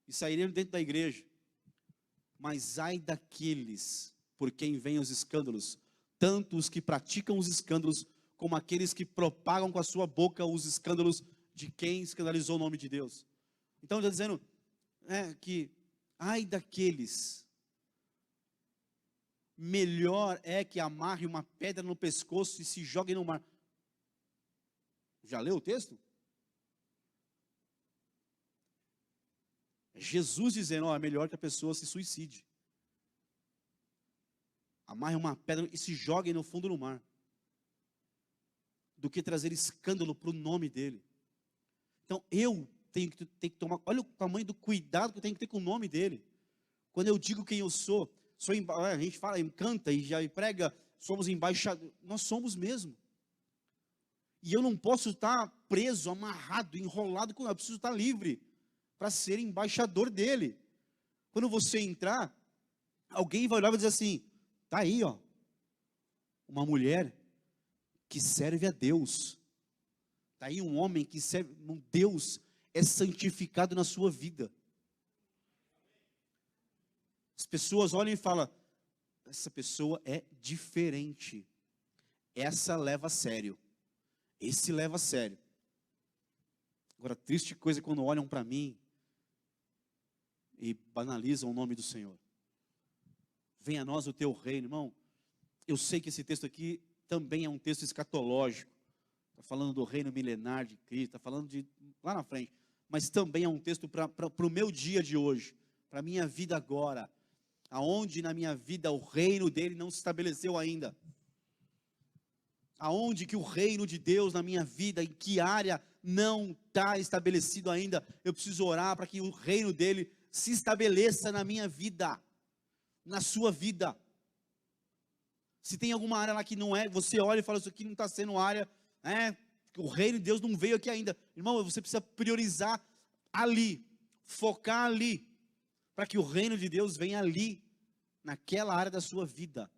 e sairiam dentro da igreja. Mas ai daqueles por quem vêm os escândalos, tanto os que praticam os escândalos, como aqueles que propagam com a sua boca os escândalos de quem escandalizou o nome de Deus. Então ele está dizendo que ai daqueles, melhor é que amarre uma pedra no pescoço e se jogue no mar. Já leu o texto? Jesus dizendo, é melhor que a pessoa se suicide. Amarre uma pedra e se jogue no fundo do mar, do que trazer escândalo para o nome dele. Então eu tenho que tomar, olha o tamanho do cuidado que eu tenho que ter com o nome dele. Quando eu digo quem eu sou, a gente fala, canta e já prega, somos embaixadores, nós somos mesmo. E eu não posso estar preso, amarrado, enrolado com ele, eu preciso estar livre para ser embaixador dele. Quando você entrar, alguém vai olhar e vai dizer assim, tá aí, ó, uma mulher que serve a Deus. Está aí um homem que serve, Deus é santificado na sua vida. As pessoas olham e falam, essa pessoa é diferente. Essa leva a sério. Esse leva a sério. Agora, triste coisa é quando olham para mim e banalizam o nome do Senhor. Venha a nós o teu reino, irmão. Eu sei que esse texto aqui também é um texto escatológico. Está falando do reino milenar de Cristo, está falando de lá na frente. Mas também é um texto para o meu dia de hoje, para a minha vida agora. Aonde na minha vida o reino dele não se estabeleceu ainda. Aonde que o reino de Deus na minha vida, em que área não está estabelecido ainda, eu preciso orar para que o reino dele se estabeleça na minha vida, na sua vida. Se tem alguma área lá que não é, você olha e fala, isso aqui não está sendo área, o reino de Deus não veio aqui ainda. Irmão, você precisa priorizar ali, focar ali, para que o reino de Deus venha ali, naquela área da sua vida,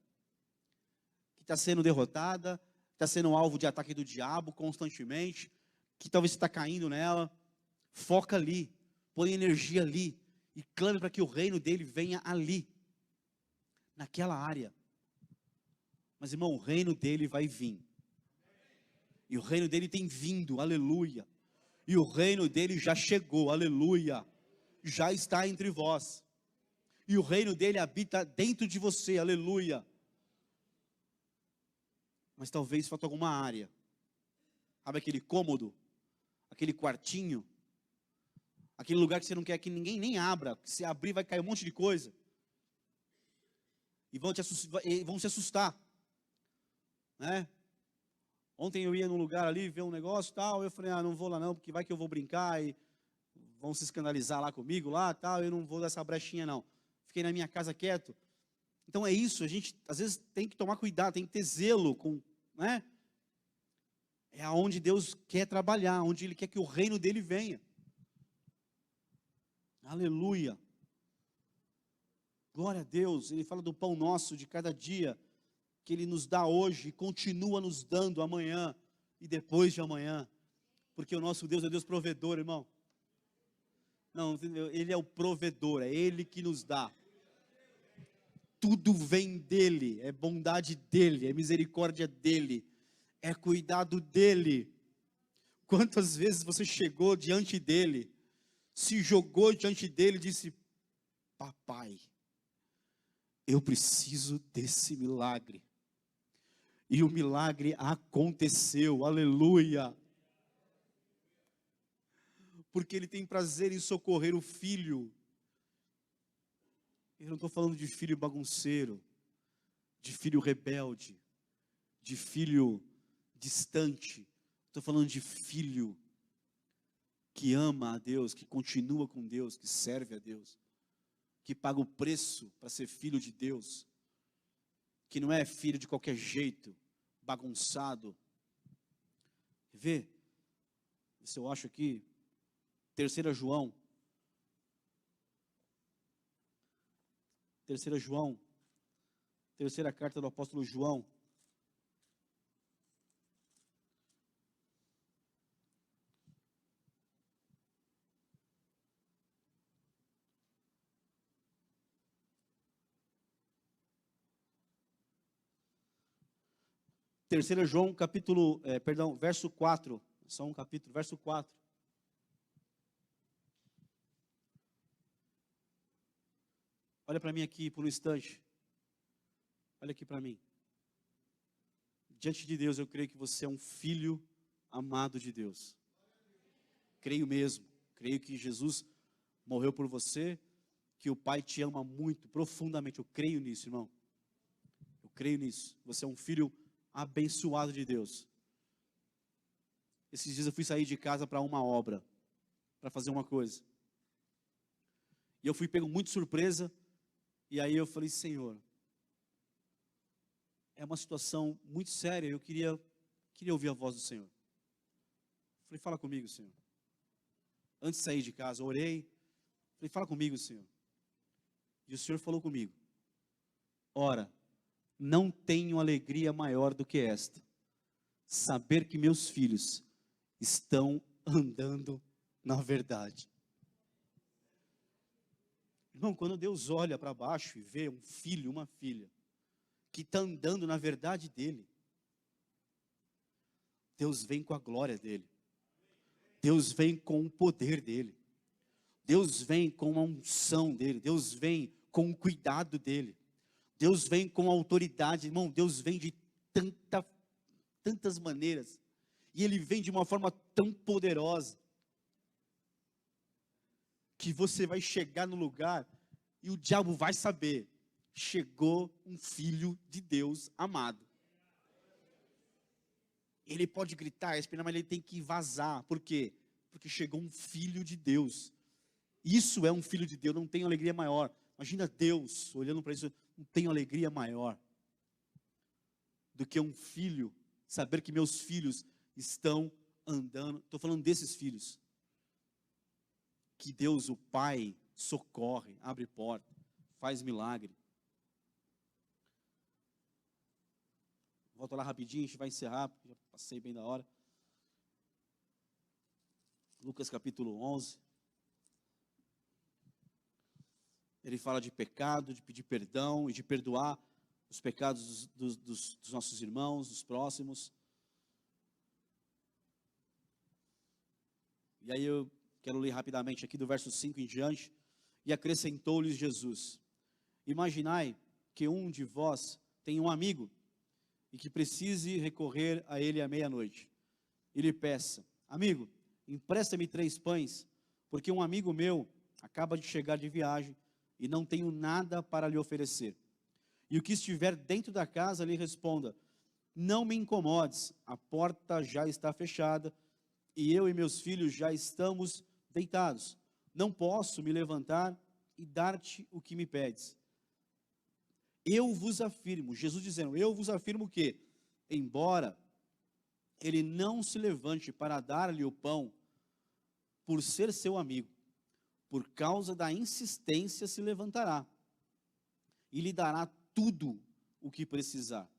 que está sendo derrotada, está sendo alvo de ataque do diabo constantemente, que talvez você está caindo nela. Foca ali, põe energia ali, e clame para que o reino dele venha ali, naquela área. Mas irmão, o reino dele vai vir, e o reino dele tem vindo, aleluia, e o reino dele já chegou, aleluia, já está entre vós, e o reino dele habita dentro de você, aleluia. Mas talvez falta alguma área, sabe aquele cômodo, aquele quartinho, aquele lugar que você não quer que ninguém nem abra, que se abrir vai cair um monte de coisa, e vão se assustar, né? Ontem eu ia num lugar ali, ver um negócio e tal, eu falei, não vou lá não, porque vai que eu vou brincar, e vão se escandalizar lá comigo, lá tal, eu não vou dar essa brechinha não, fiquei na minha casa quieto. Então é isso, a gente às vezes tem que tomar cuidado, tem que ter zelo com, né? É aonde Deus quer trabalhar, onde Ele quer que o reino dele venha. Aleluia. Glória a Deus. Ele fala do pão nosso de cada dia, que Ele nos dá hoje e continua nos dando amanhã e depois de amanhã. Porque o nosso Deus é Deus provedor, irmão. Não, Ele é o provedor, é Ele que nos dá. Tudo vem dEle, é bondade dEle, é misericórdia dEle, é cuidado dEle. Quantas vezes você chegou diante dEle, se jogou diante dEle e disse, papai, eu preciso desse milagre. E o milagre aconteceu, aleluia. porque Ele tem prazer em socorrer o filho. Eu não estou falando de filho bagunceiro, de filho rebelde, de filho distante. Estou falando de filho que ama a Deus, que continua com Deus, que serve a Deus, que paga o preço para ser filho de Deus, que não é filho de qualquer jeito, bagunçado. Vê, se eu acho aqui, 3 João, terceira carta do apóstolo João, verso 4, só um capítulo, verso 4. Olha para mim aqui por um instante. Olha aqui para mim. Diante de Deus, eu creio que você é um filho amado de Deus. Creio mesmo. Creio que Jesus morreu por você, que o Pai te ama muito, profundamente. Eu creio nisso, irmão. Eu creio nisso. Você é um filho abençoado de Deus. Esses dias eu fui sair de casa para uma obra, para fazer uma coisa. E eu fui pego muito de surpresa. E aí eu falei, Senhor, é uma situação muito séria, eu queria ouvir a voz do Senhor. Falei, fala comigo, Senhor. Antes de sair de casa, eu orei, falei, fala comigo, Senhor. E o Senhor falou comigo, ora, não tenho alegria maior do que esta, saber que meus filhos estão andando na verdade. Irmão, quando Deus olha para baixo e vê um filho, uma filha, que está andando na verdade dele, Deus vem com a glória dele, Deus vem com o poder dele, Deus vem com a unção dele, Deus vem com o cuidado dele, Deus vem com a autoridade, irmão, Deus vem de tantas maneiras, e Ele vem de uma forma tão poderosa, que você vai chegar no lugar, e o diabo vai saber, chegou um filho de Deus amado. Ele pode gritar, esperar, mas ele tem que vazar, por quê? Porque chegou um filho de Deus, isso é um filho de Deus, não tem alegria maior. Imagina Deus olhando para isso, não tem alegria maior do que um filho, saber que meus filhos estão andando, estou falando desses filhos, que Deus, o Pai, socorre, abre porta, faz milagre. Volto lá rapidinho, a gente vai encerrar, porque já passei bem da hora. Lucas capítulo 11. Ele fala de pecado, de pedir perdão e de perdoar os pecados dos nossos irmãos, dos próximos. E aí eu quero ler rapidamente aqui do verso 5 em diante. E acrescentou-lhes Jesus, imaginai que um de vós tem um amigo, e que precise recorrer a ele à meia-noite. E lhe peça, amigo, empresta-me 3 pães, porque um amigo meu acaba de chegar de viagem, e não tenho nada para lhe oferecer. E o que estiver dentro da casa lhe responda, não me incomodes, a porta já está fechada, e eu e meus filhos já estamos deitados. Não posso me levantar e dar-te o que me pedes. Eu vos afirmo, Jesus dizendo, eu vos afirmo que, embora ele não se levante para dar-lhe o pão, por ser seu amigo, por causa da insistência se levantará, e lhe dará tudo o que precisar.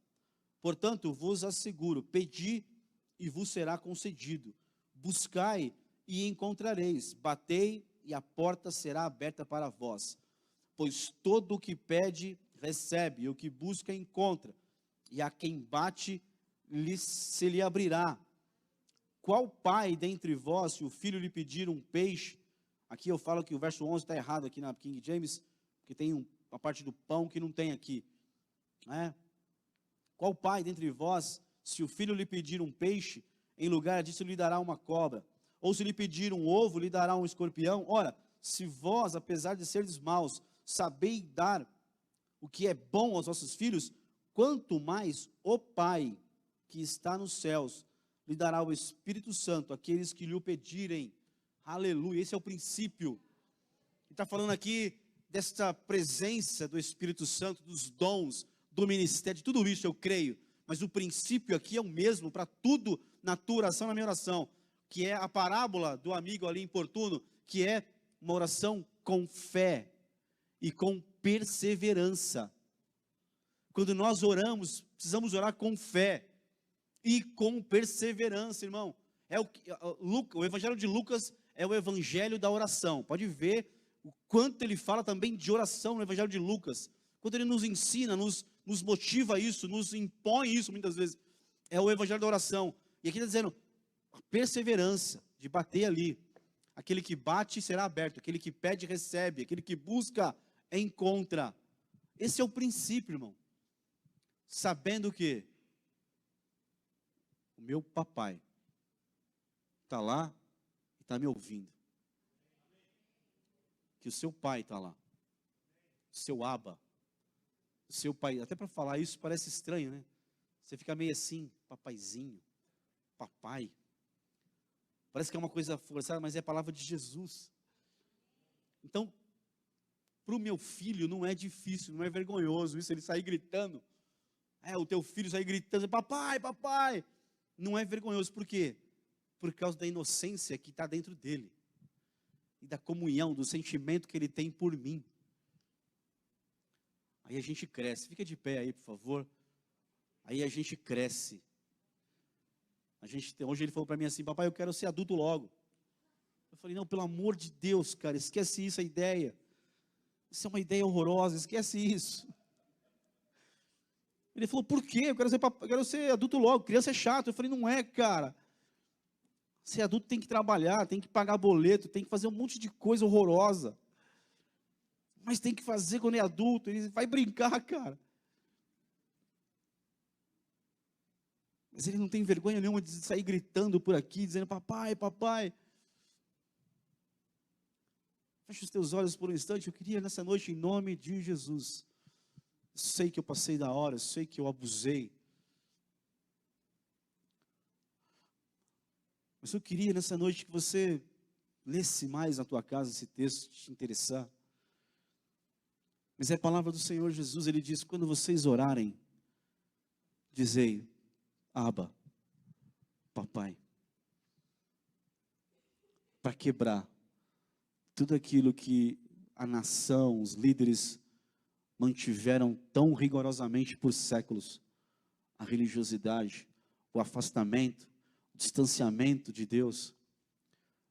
Portanto, vos asseguro, pedi e vos será concedido, buscai e encontrareis, batei e a porta será aberta para vós. Pois todo o que pede, recebe, e o que busca, encontra, e a quem bate, se lhe abrirá. Qual pai dentre vós, se o filho lhe pedir um peixe, aqui eu falo que o verso 11 está errado aqui na King James, porque tem uma parte do pão que não tem aqui, né? Qual pai dentre vós, se o filho lhe pedir um peixe, em lugar disso lhe dará uma cobra? Ou se lhe pedir um ovo, lhe dará um escorpião? Ora, se vós, apesar de serdes maus, sabeis dar o que é bom aos vossos filhos, quanto mais o Pai que está nos céus lhe dará o Espírito Santo àqueles que lhe o pedirem. Aleluia, esse é o princípio. Ele está falando aqui desta presença do Espírito Santo, dos dons, do ministério, de tudo isso eu creio. Mas o princípio aqui é o mesmo para tudo na tua oração, na minha oração. Que é a parábola do amigo ali importuno, que é uma oração com fé e com perseverança. Quando nós oramos, precisamos orar com fé e com perseverança, irmão. O Evangelho de Lucas é o Evangelho da oração. Pode ver o quanto ele fala também de oração no Evangelho de Lucas. Quando ele nos ensina, nos motiva a isso, nos impõe isso muitas vezes. É o Evangelho da oração. E aqui está dizendo, a perseverança de bater ali. Aquele que bate será aberto, aquele que pede recebe, aquele que busca encontra. Esse é o princípio, irmão. Sabendo que o meu papai está lá e está me ouvindo. Que o seu pai está lá. O seu Abba. O seu pai. Até para falar isso parece estranho, né? Você fica meio assim, papaizinho, papai. Parece que é uma coisa forçada, mas é a palavra de Jesus. Então, para o meu filho não é difícil, não é vergonhoso isso, ele sair gritando. O teu filho sair gritando, papai, papai. Não é vergonhoso, por quê? Por causa da inocência que está dentro dele. E da comunhão, do sentimento que ele tem por mim. Aí a gente cresce, fica de pé aí, por favor. Aí a gente cresce. Hoje ele falou para mim assim, papai, eu quero ser adulto logo. Eu falei, não, pelo amor de Deus, cara, esquece isso, a ideia. Isso é uma ideia horrorosa, esquece isso. Ele falou, por quê? Eu quero ser adulto logo, criança é chato. Eu falei, não é, cara. Ser adulto tem que trabalhar, tem que pagar boleto, tem que fazer um monte de coisa horrorosa. Mas tem que fazer quando é adulto, ele vai brincar, cara. Mas ele não tem vergonha nenhuma de sair gritando por aqui, dizendo, papai, papai. Feche os teus olhos por um instante, eu queria nessa noite, em nome de Jesus. Eu sei que eu passei da hora, eu sei que eu abusei. Mas eu queria nessa noite que você lesse mais na tua casa esse texto, se te interessar. Mas é a palavra do Senhor Jesus, ele diz, quando vocês orarem, dizei, Abba, papai, para quebrar tudo aquilo que a nação, os líderes mantiveram tão rigorosamente por séculos, a religiosidade, o afastamento, o distanciamento de Deus,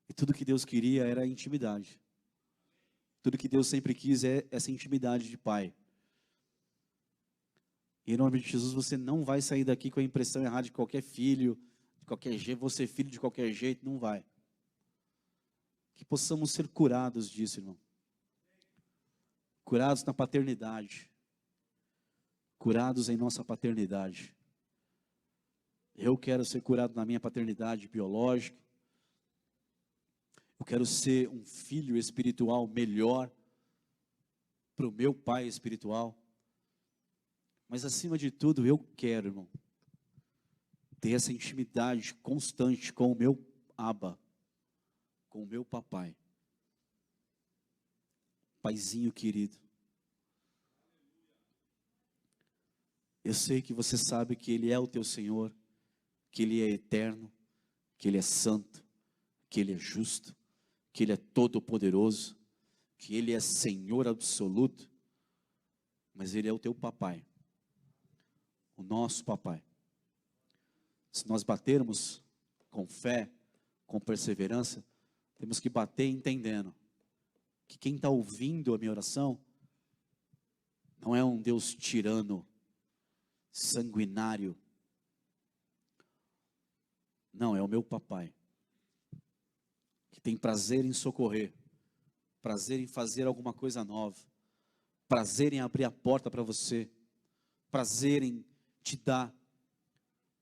e tudo que Deus queria era a intimidade, tudo que Deus sempre quis é essa intimidade de pai. E em nome de Jesus, você não vai sair daqui com a impressão errada de qualquer filho, de qualquer jeito, você filho de qualquer jeito, não vai. Que possamos ser curados disso, irmão. Curados na paternidade. Curados em nossa paternidade. Eu quero ser curado na minha paternidade biológica. Eu quero ser um filho espiritual melhor para o meu pai espiritual. Mas acima de tudo, eu quero, irmão, ter essa intimidade constante com o meu Abba, com o meu papai. Paizinho querido. Eu sei que você sabe que Ele é o teu Senhor, que Ele é eterno, que Ele é santo, que Ele é justo, que Ele é todo-poderoso, que Ele é Senhor absoluto, mas Ele é o teu papai. O nosso papai. Se nós batermos com fé, com perseverança, temos que bater entendendo que quem está ouvindo a minha oração não é um Deus tirano, sanguinário. Não, é o meu papai, que tem prazer em socorrer, prazer em fazer alguma coisa nova, prazer em abrir a porta para você, prazer em te dar,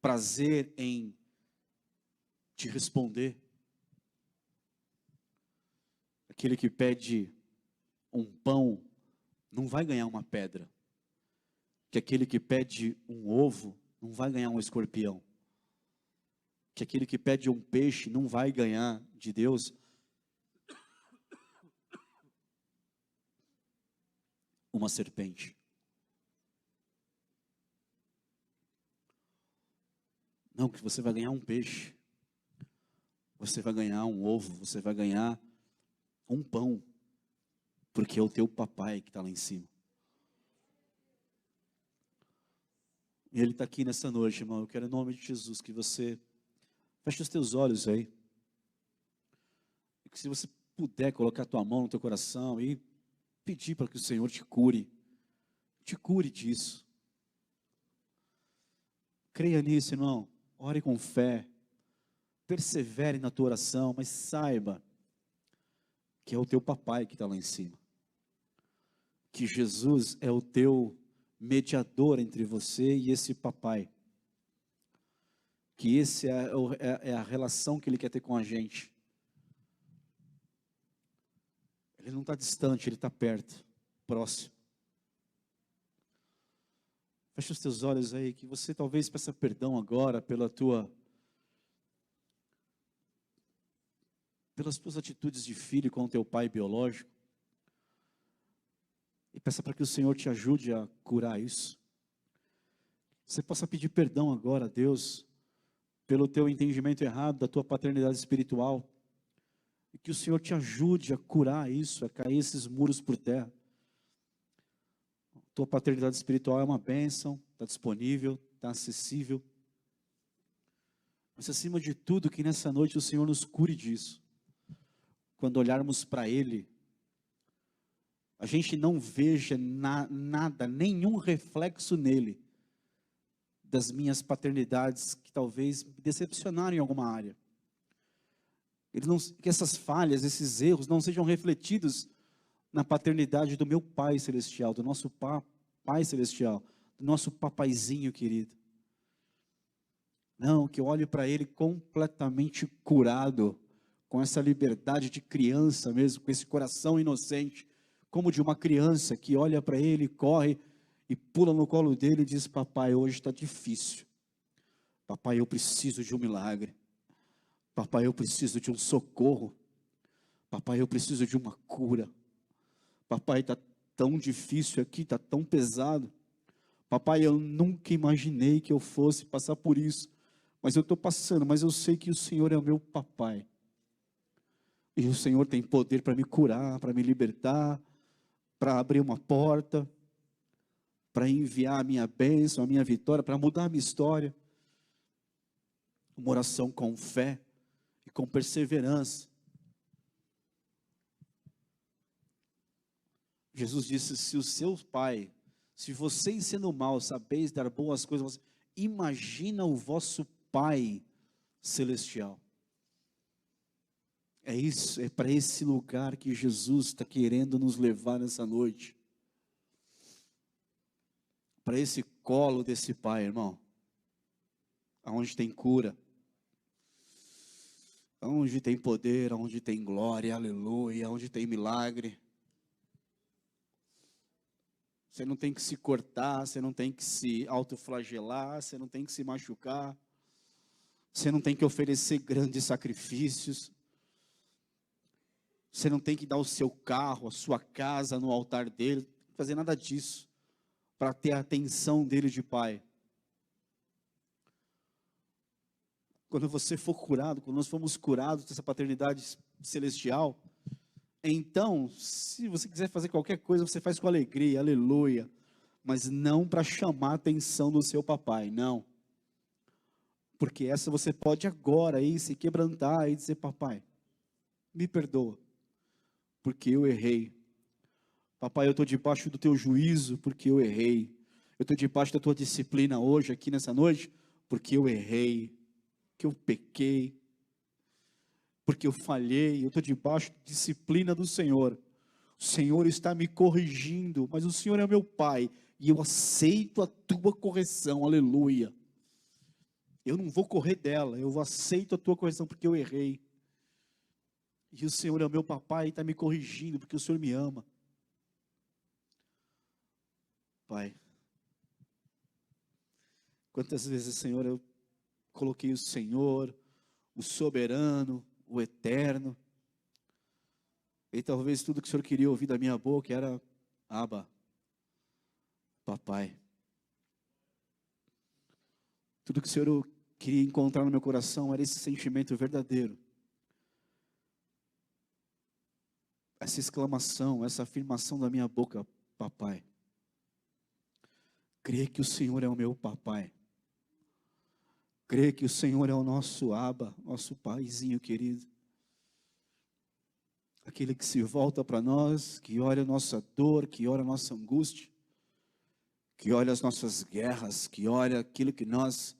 prazer em te responder. aquele que pede um pão não vai ganhar uma pedra. Que aquele que pede um ovo não vai ganhar um escorpião. Que aquele que pede um peixe não vai ganhar de Deus uma serpente. Não, que você vai ganhar um peixe. Você vai ganhar um ovo, você vai ganhar um pão. Porque é o teu papai que está lá em cima. E ele está aqui nessa noite, irmão. Eu quero em nome de Jesus que você feche os teus olhos aí. E que se você puder colocar a tua mão no teu coração e pedir para que o Senhor te cure disso. Creia nisso, irmão. Ore com fé. Persevere na tua oração, mas saiba que é o teu papai que está lá em cima. Que Jesus é o teu mediador entre você e esse papai. Que esse é a relação que ele quer ter com a gente. Ele não está distante, ele está perto, próximo. Feche os teus olhos aí, que você talvez peça perdão agora pelas tuas atitudes de filho com o teu pai biológico. E peça para que o Senhor te ajude a curar isso. Você possa pedir perdão agora a Deus pelo teu entendimento errado da tua paternidade espiritual. E que o Senhor te ajude a curar isso, a cair esses muros por terra. Tua paternidade espiritual é uma bênção, está disponível, está acessível. Mas acima de tudo, que nessa noite o Senhor nos cure disso. Quando olharmos para Ele, a gente não veja nada, nenhum reflexo nele, das minhas paternidades que talvez me decepcionaram em alguma área. Que essas falhas, esses erros não sejam refletidos na paternidade do meu Pai Celestial, do nosso Pai Celestial, do nosso papaizinho querido. Não, que eu olhe para Ele completamente curado, com essa liberdade de criança mesmo, com esse coração inocente, como de uma criança que olha para Ele, corre e pula no colo dele e diz: papai, hoje está difícil. Papai, eu preciso de um milagre. Papai, eu preciso de um socorro. Papai, eu preciso de uma cura. Papai, está tão difícil aqui, está tão pesado. Papai, eu nunca imaginei que eu fosse passar por isso. Mas eu estou passando, mas eu sei que o Senhor é o meu papai. E o Senhor tem poder para me curar, para me libertar, para abrir uma porta, para enviar a minha bênção, a minha vitória, para mudar a minha história. Uma oração com fé e com perseverança. Jesus disse: se o seu pai, se vocês sendo maus sabeis dar boas coisas, imagina o vosso Pai Celestial. É isso, é para esse lugar que Jesus está querendo nos levar nessa noite. Para esse colo desse Pai, irmão. Aonde tem cura. Aonde tem poder, aonde tem glória, aleluia, aonde tem milagre. Você não tem que se cortar, você não tem que se autoflagelar, você não tem que se machucar. Você não tem que oferecer grandes sacrifícios. Você não tem que dar o seu carro, a sua casa no altar dele, não tem que fazer nada disso, para ter a atenção dele de pai. Quando você for curado, quando nós fomos curados dessa paternidade celestial, então, se você quiser fazer qualquer coisa, você faz com alegria, aleluia, mas não para chamar a atenção do seu papai, não. Porque essa você pode agora aí se quebrantar e dizer: papai, me perdoa, porque eu errei. Papai, eu estou debaixo do teu juízo, porque eu errei. Eu estou debaixo da tua disciplina hoje, aqui nessa noite, porque eu errei, que eu pequei, porque eu falhei. Eu estou debaixo da disciplina do Senhor. O Senhor está me corrigindo, mas o Senhor é meu Pai, e eu aceito a tua correção, aleluia. Eu não vou correr dela, eu aceito a tua correção, porque eu errei. E o Senhor é o meu papai e está me corrigindo, porque o Senhor me ama. Pai, quantas vezes, Senhor, eu coloquei o Senhor, o soberano, o eterno, e talvez tudo que o Senhor queria ouvir da minha boca era: Abba, papai. Tudo que o Senhor queria encontrar no meu coração era esse sentimento verdadeiro, essa exclamação, essa afirmação da minha boca: papai. Crer que o Senhor é o meu papai. Crer que o Senhor é o nosso Abba, nosso paizinho querido. Aquele que se volta para nós, que olha a nossa dor, que olha a nossa angústia, que olha as nossas guerras, que olha aquilo que nós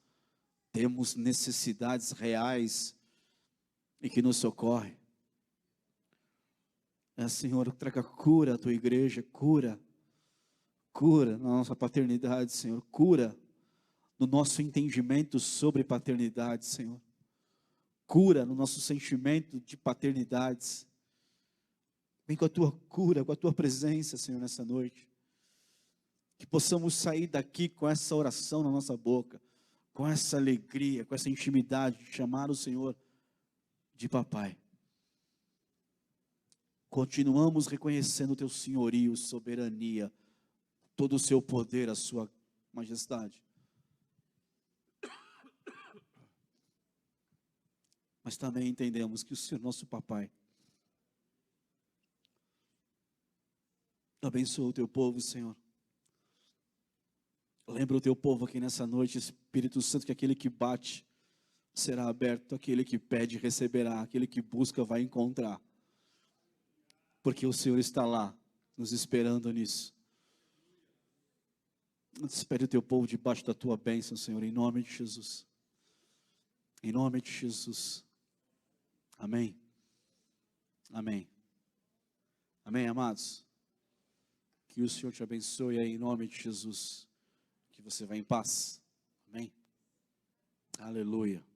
temos necessidades reais e que nos socorre. Senhor, traga cura à tua igreja, cura na nossa paternidade, Senhor, cura no nosso entendimento sobre paternidade, Senhor, cura no nosso sentimento de paternidades. Vem com a tua cura, com a tua presença, Senhor, nessa noite, que possamos sair daqui com essa oração na nossa boca, com essa alegria, com essa intimidade de chamar o Senhor de papai. Continuamos reconhecendo o teu senhorio, soberania, todo o seu poder, a sua majestade. Mas também entendemos que o Senhor, nosso papai, abençoa o teu povo, Senhor. Lembra o teu povo aqui nessa noite, Espírito Santo, que aquele que bate será aberto, aquele que pede receberá, aquele que busca vai encontrar. Porque o Senhor está lá, nos esperando nisso. Espere o teu povo debaixo da tua bênção, Senhor, em nome de Jesus. Em nome de Jesus. Amém. Amém. Amém, amados. Que o Senhor te abençoe aí, em nome de Jesus. Que você vá em paz. Amém. Aleluia.